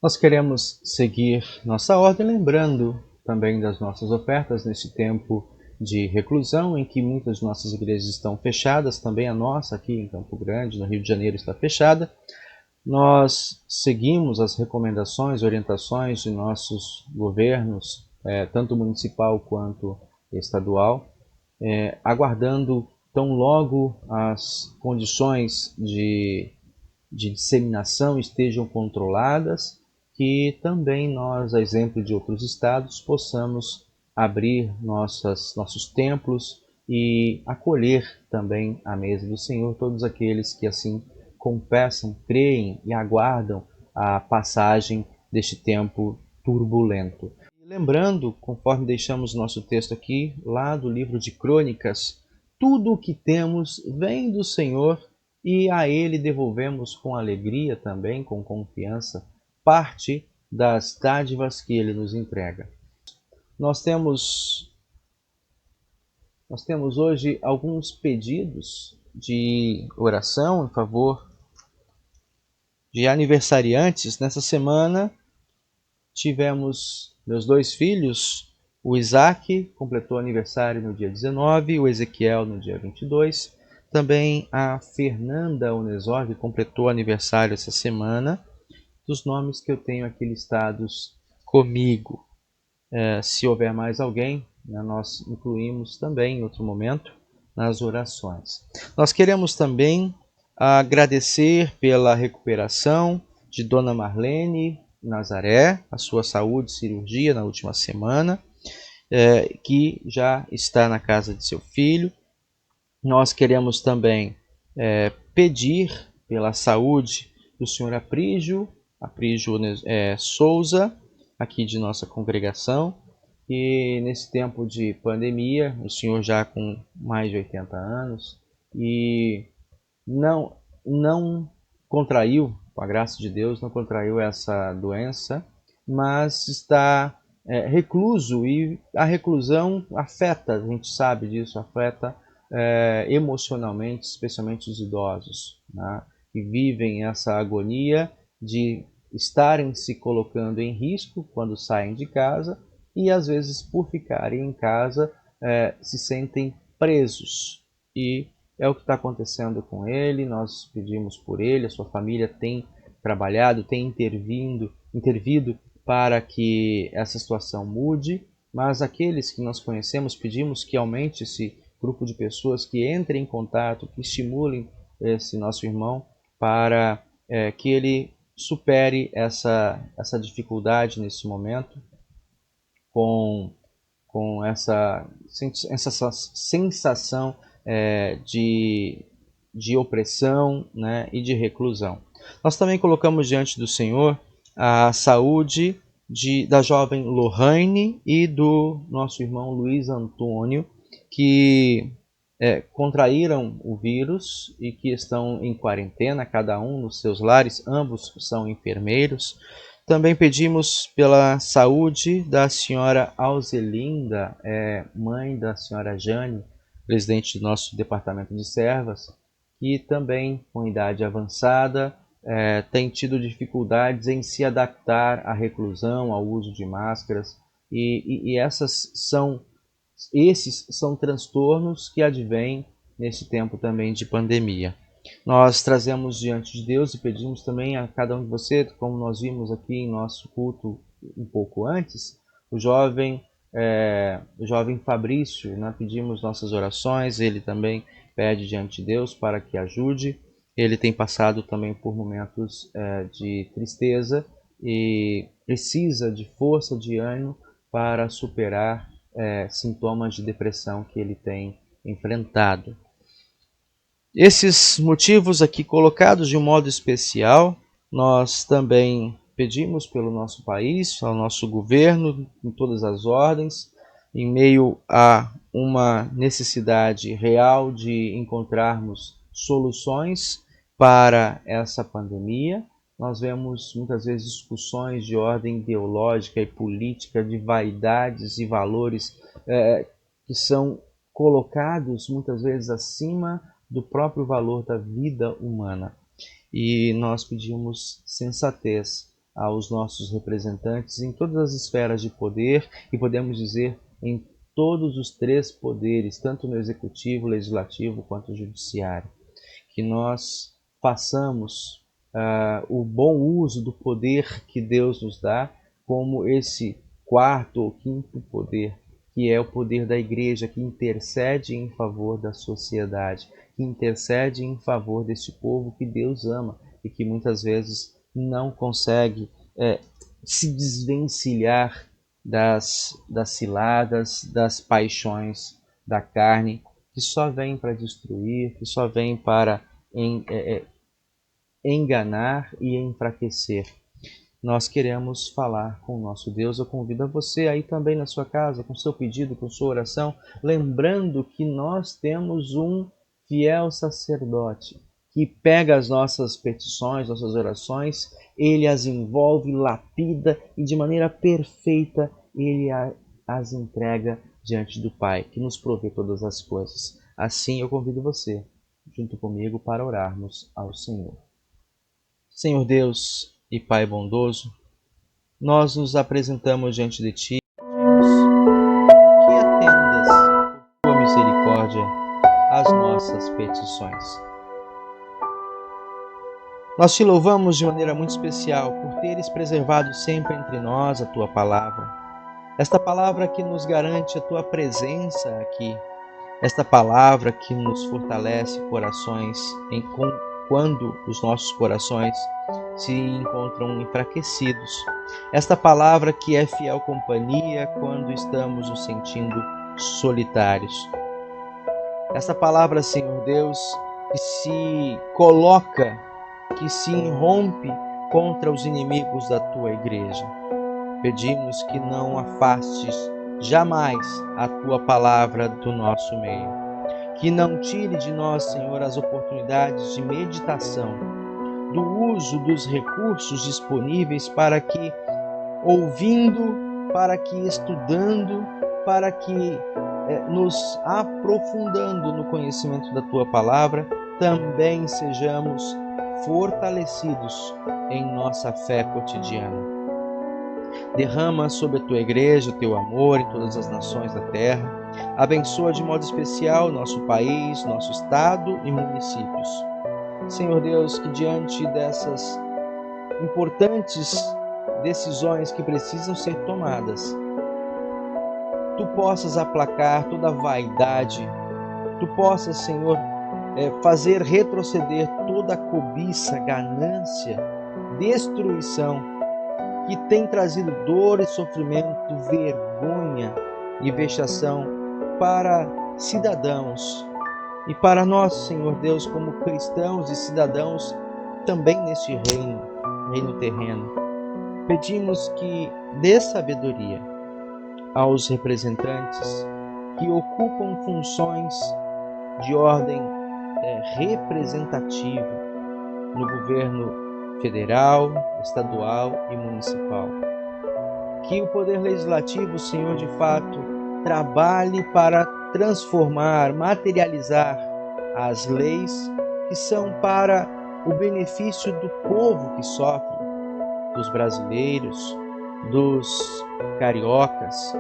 Nós queremos seguir nossa ordem, lembrando também das nossas ofertas nesse tempo de reclusão, em que muitas nossas igrejas estão fechadas, também a nossa aqui em Campo Grande, no Rio de Janeiro, está fechada. Nós seguimos as recomendações, orientações de nossos governos, tanto municipal quanto estadual, aguardando tão logo as condições de disseminação estejam controladas, que também nós, a exemplo de outros estados, possamos abrir nossos templos e acolher também à mesa do Senhor todos aqueles que assim confessam, creem e aguardam a passagem deste tempo turbulento. E lembrando, conforme deixamos nosso texto aqui, lá do livro de Crônicas, tudo o que temos vem do Senhor e a Ele devolvemos com alegria também, com confiança, parte das dádivas que Ele nos entrega. Nós temos hoje alguns pedidos de oração em favor de aniversariantes. Nessa semana tivemos meus 2 filhos, o Isaac completou aniversário no dia 19, o Ezequiel no dia 22. Também a Fernanda Onesor, que completou aniversário essa semana, dos nomes que eu tenho aqui listados comigo. Se houver mais alguém, nós incluímos também em outro momento nas orações. Nós queremos também agradecer pela recuperação de Dona Marlene Nazaré, a sua saúde e cirurgia na última semana, que já está na casa de seu filho. Nós queremos também pedir pela saúde do senhor Aprígio Souza, aqui de nossa congregação, e nesse tempo de pandemia, o senhor já com mais de 80 anos, e não contraiu, com a graça de Deus, não contraiu essa doença, mas está recluso, e a reclusão afeta, a gente sabe disso, afeta emocionalmente, especialmente os idosos, né, que vivem essa agonia de estarem se colocando em risco quando saem de casa e às vezes por ficarem em casa se sentem presos, e é o que está acontecendo com ele. Nós pedimos por ele, a sua família tem trabalhado, tem intervido para que essa situação mude, mas aqueles que nós conhecemos pedimos que aumente esse grupo de pessoas que entrem em contato, que estimulem esse nosso irmão para que ele supere essa dificuldade nesse momento, com essa sensação de opressão, né, e de reclusão. Nós também colocamos diante do Senhor a saúde da jovem Lohane e do nosso irmão Luiz Antônio, que contraíram o vírus e que estão em quarentena, cada um nos seus lares, ambos são enfermeiros. Também pedimos pela saúde da senhora Alzelinda, mãe da senhora Jane, presidente do nosso departamento de servas, que também, com idade avançada, tem tido dificuldades em se adaptar à reclusão, ao uso de máscaras, e esses são transtornos que advêm nesse tempo também de pandemia. Nós trazemos diante de Deus e pedimos também a cada um de vocês, como nós vimos aqui em nosso culto um pouco antes, o jovem Fabrício, né? Pedimos nossas orações, ele também pede diante de Deus para que ajude. Ele tem passado também por momentos de tristeza e precisa de força, de ânimo para superar sintomas de depressão que ele tem enfrentado. Esses motivos aqui colocados de um modo especial, nós também pedimos pelo nosso país, ao nosso governo, em todas as ordens, em meio a uma necessidade real de encontrarmos soluções para essa pandemia. Nós vemos muitas vezes discussões de ordem ideológica e política, de vaidades e valores que são colocados muitas vezes acima do próprio valor da vida humana. E nós pedimos sensatez aos nossos representantes em todas as esferas de poder, e podemos dizer em todos os 3 poderes, tanto no executivo, legislativo quanto no judiciário. Que nós façamos o bom uso do poder que Deus nos dá, como esse 4º ou 5º poder, que é o poder da igreja, que intercede em favor da sociedade, que intercede em favor desse povo que Deus ama e que muitas vezes não consegue se desvencilhar das ciladas, das paixões da carne que só vem para destruir, que só vem para enganar e enfraquecer. Nós queremos falar com o nosso Deus. Eu convido a você aí também na sua casa, com seu pedido, com sua oração, lembrando que nós temos um fiel sacerdote que pega as nossas petições, nossas orações, ele as envolve, lapida e de maneira perfeita ele as entrega diante do Pai, que nos provê todas as coisas. Assim eu convido você, junto comigo, para orarmos ao Senhor. Senhor Deus e Pai bondoso, nós nos apresentamos diante de Ti, que atendas por Tua misericórdia às nossas petições. Nós Te louvamos de maneira muito especial por teres preservado sempre entre nós a Tua palavra. Esta palavra que nos garante a Tua presença aqui. Esta palavra que nos fortalece corações quando os nossos corações se encontram enfraquecidos. Esta palavra que é fiel companhia quando estamos nos sentindo solitários. Esta palavra, Senhor Deus, que se coloca, que se irrompe contra os inimigos da Tua igreja. Pedimos que não afastes jamais a Tua palavra do nosso meio. Que não tire de nós, Senhor, as oportunidades de meditação, do uso dos recursos disponíveis para que, ouvindo, para que estudando, para que nos aprofundando no conhecimento da Tua palavra, também sejamos fortalecidos em nossa fé cotidiana. Derrama sobre a Tua igreja o Teu amor em todas as nações da terra. Abençoa de modo especial nosso país, nosso estado e municípios. Senhor Deus, que diante dessas importantes decisões que precisam ser tomadas, Tu possas aplacar toda vaidade, Tu possas, Senhor, fazer retroceder toda a cobiça, ganância, destruição, que tem trazido dor e sofrimento, vergonha e vexação para cidadãos e para nós, Senhor Deus, como cristãos e cidadãos também neste reino terreno. Pedimos que dê sabedoria aos representantes que ocupam funções de ordem representativa no governo federal, estadual e municipal. Que o Poder Legislativo, Senhor, de fato, trabalhe para transformar, materializar as leis que são para o benefício do povo que sofre, dos brasileiros, dos cariocas.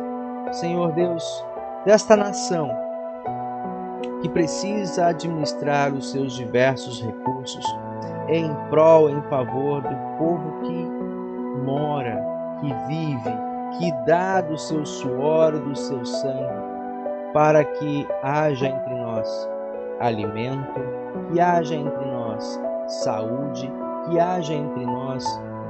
Senhor Deus, desta nação que precisa administrar os seus diversos recursos em prol, em favor do povo que mora, que vive, que dá do seu suor e do seu sangue, para que haja entre nós alimento, que haja entre nós saúde, que haja entre nós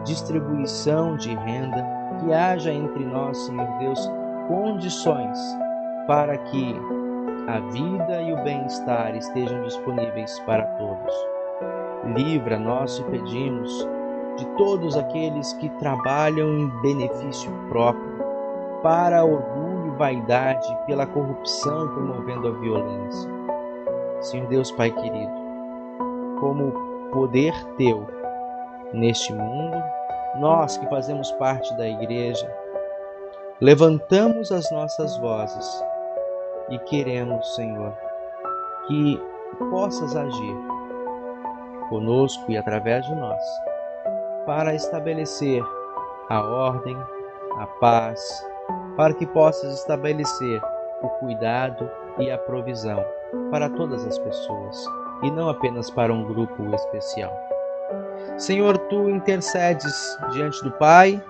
distribuição de renda, que haja entre nós, Senhor Deus, condições para que a vida e o bem-estar estejam disponíveis para todos. Livra-nos, te pedimos, de todos aqueles que trabalham em benefício próprio, para orgulho e vaidade, pela corrupção, promovendo a violência. Senhor Deus, Pai querido, como poder Teu neste mundo, nós que fazemos parte da igreja, levantamos as nossas vozes e queremos, Senhor, que possas agir conosco e através de nós, para estabelecer a ordem, a paz, para que possas estabelecer o cuidado e a provisão para todas as pessoas, e não apenas para um grupo especial. Senhor, Tu intercedes diante do Pai,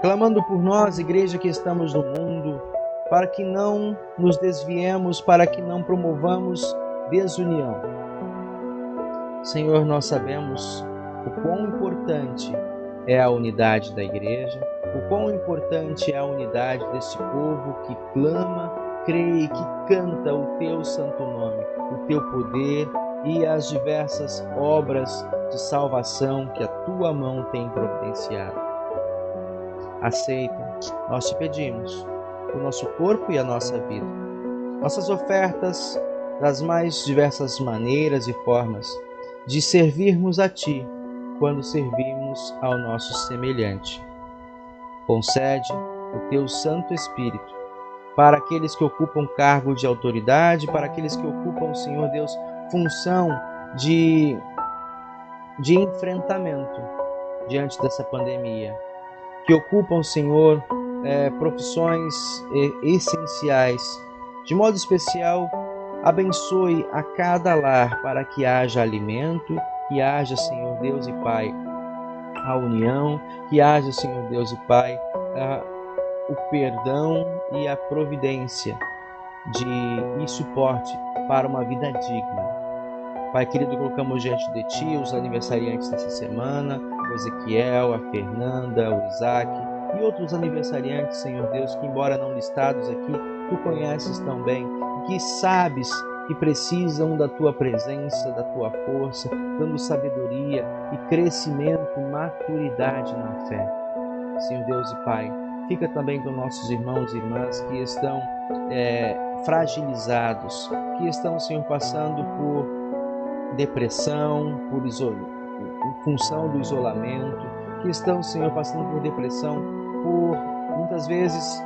clamando por nós, igreja que estamos no mundo, para que não nos desviemos, para que não promovamos desunião. Senhor, nós sabemos o quão importante é a unidade da igreja, o quão importante é a unidade desse povo que clama crê e que canta o teu santo nome, o teu poder e as diversas obras de salvação que a tua mão tem providenciado. Aceita, nós te pedimos, o nosso corpo e a nossa vida, nossas ofertas das mais diversas maneiras e formas de servirmos a Ti quando servimos ao nosso semelhante. Concede o Teu Santo Espírito para aqueles que ocupam cargo de autoridade, para aqueles que ocupam, Senhor Deus, função de enfrentamento diante dessa pandemia, que ocupam, Senhor, profissões essenciais. De modo especial, abençoe a cada lar para que haja alimento, que haja, Senhor Deus e Pai, a união, que haja, Senhor Deus e Pai, o perdão e a providência e suporte para uma vida digna. Pai querido, colocamos diante de Ti os aniversariantes dessa semana, o Ezequiel, a Fernanda, o Isaac e outros aniversariantes, Senhor Deus, que embora não listados aqui, Tu conheces tão bem, que sabes que precisam da Tua presença, da Tua força, dando sabedoria e crescimento, maturidade na fé. Senhor Deus e Pai, fica também com nossos irmãos e irmãs que estão fragilizados, que estão, Senhor, passando por depressão, em função do isolamento, que estão, Senhor, passando por depressão, por muitas vezes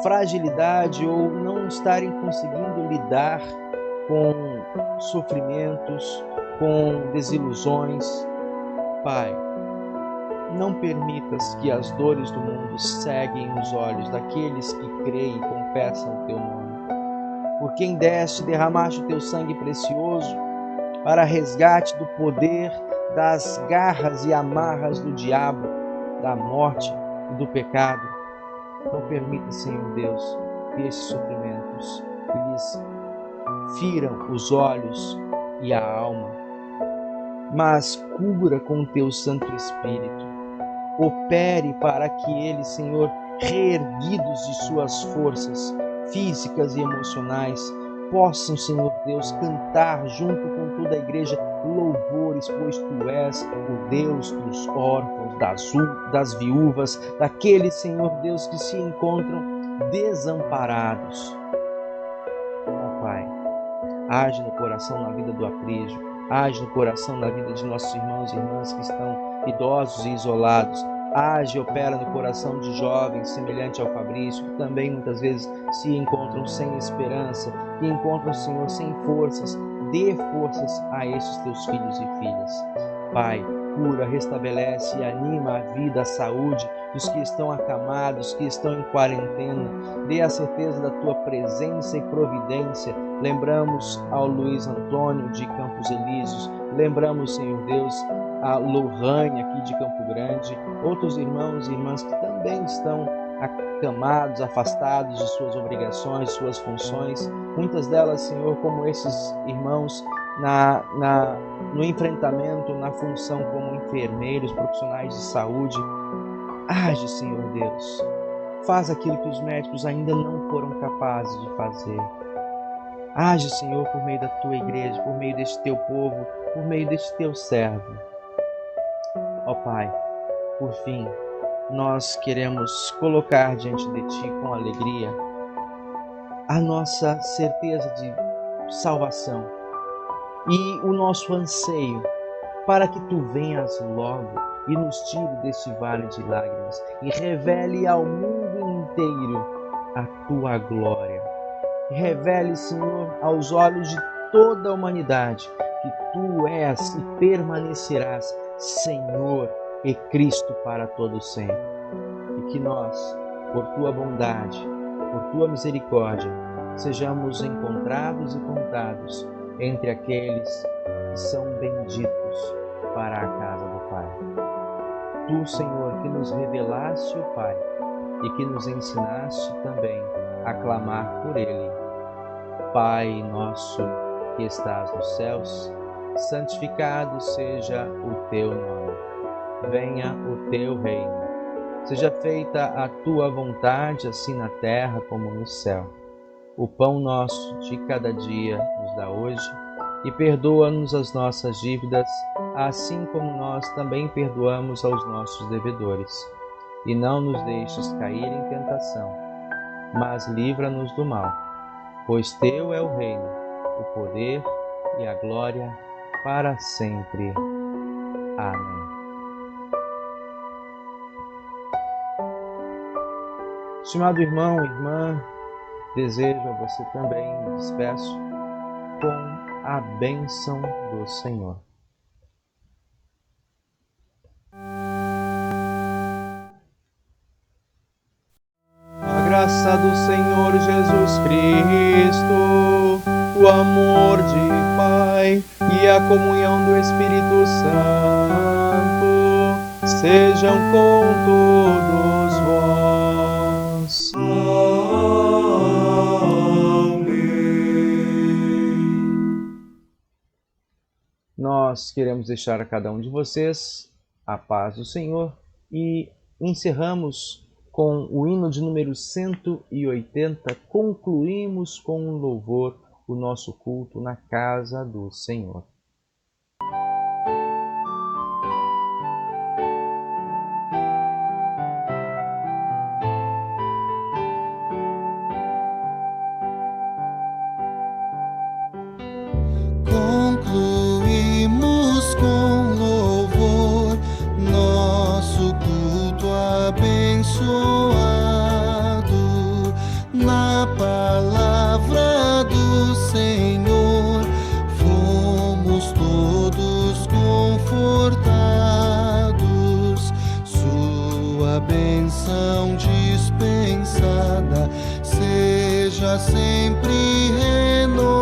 fragilidade ou não estarem conseguindo lidar com sofrimentos, com desilusões. Pai, não permitas que as dores do mundo ceguem os olhos daqueles que creem e confessam o Teu nome. Por quem deste, derramaste o Teu sangue precioso para resgate do poder das garras e amarras do diabo, da morte e do pecado. Não permita, Senhor Deus, que esses sofrimentos lhes firam os olhos e a alma, mas cura com o Teu Santo Espírito. Opere para que eles, Senhor, reerguidos de suas forças físicas e emocionais, possam, Senhor Deus, cantar junto com toda a igreja louvores, pois Tu és o Deus dos órfãos, das viúvas, daqueles, Senhor Deus, que se encontram desamparados. Ó Pai, age no coração, na vida do afligido, age no coração, na vida de nossos irmãos e irmãs que estão idosos e isolados. Age e opera no coração de jovens, semelhante ao Fabrício, que também muitas vezes se encontram sem esperança, que encontram, Senhor, sem forças. Dê forças a esses Teus filhos e filhas. Pai, cura, restabelece e anima a vida, a saúde dos que estão acamados, que estão em quarentena. Dê a certeza da Tua presença e providência. Lembramos ao Luiz Antônio de Campos Elíseos, lembramos, Senhor Deus, a Lohane aqui de Campo Grande, outros irmãos e irmãs que também estão acamados, afastados de suas obrigações, de suas funções, muitas delas, Senhor, como esses irmãos no enfrentamento, na função como enfermeiros, profissionais de saúde. Age, Senhor Deus, faz aquilo que os médicos ainda não foram capazes de fazer. Age, Senhor, por meio da Tua igreja, por meio deste Teu povo, por meio deste Teu servo. Ó Pai, por fim, nós queremos colocar diante de Ti com alegria a nossa certeza de salvação e o nosso anseio para que Tu venhas logo e nos tire deste vale de lágrimas e revele ao mundo inteiro a Tua glória. Revele, Senhor, aos olhos de toda a humanidade que Tu és e permanecerás Senhor e Cristo para todo sempre. E que nós, por Tua bondade, por Tua misericórdia, sejamos encontrados e contados entre aqueles que são benditos para a casa do Pai. Tu, Senhor, que nos revelaste o Pai e que nos ensinaste também a clamar por Ele. Pai nosso que estás nos céus, santificado seja o Teu nome. Venha o Teu reino. Seja feita a Tua vontade, assim na terra como no céu. O pão nosso de cada dia nos dá hoje, e perdoa-nos as nossas dívidas, assim como nós também perdoamos aos nossos devedores. E não nos deixes cair em tentação, mas livra-nos do mal. Pois teu é o reino, o poder e a glória para sempre. Amém. Estimado irmão e irmã, desejo a você também, me despeço com a bênção do Senhor. A graça do Senhor Jesus Cristo, o amor de Pai e a comunhão do Espírito Santo sejam com todos vós. Nós queremos deixar a cada um de vocês a paz do Senhor e encerramos com o hino de número 180, concluímos com um louvor o nosso culto na casa do Senhor. Concluímos com louvor nosso culto abençoado na palavra do Senhor. Fomos todos confortados, sua bênção dispensada seja sempre renovada.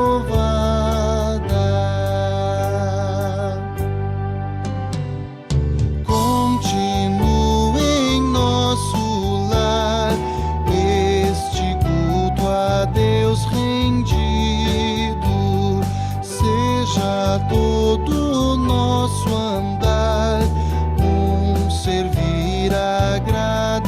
Continue em nosso lar este culto a Deus rendido, seja todo nosso andar um servir agradecido.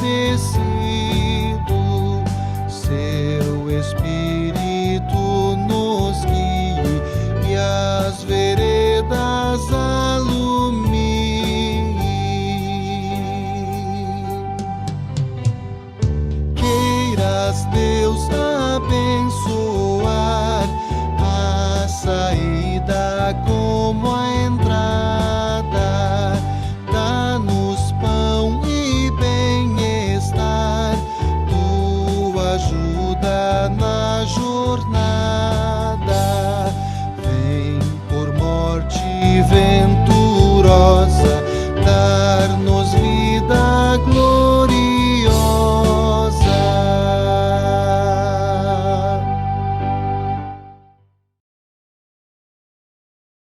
Seu Espírito nos guie e as veredas alumie. Queiras, Deus, abençoar a saída como a entrada. Dá-nos pão e bem-estar, tua ajuda na jornada. Vem por morte venturosa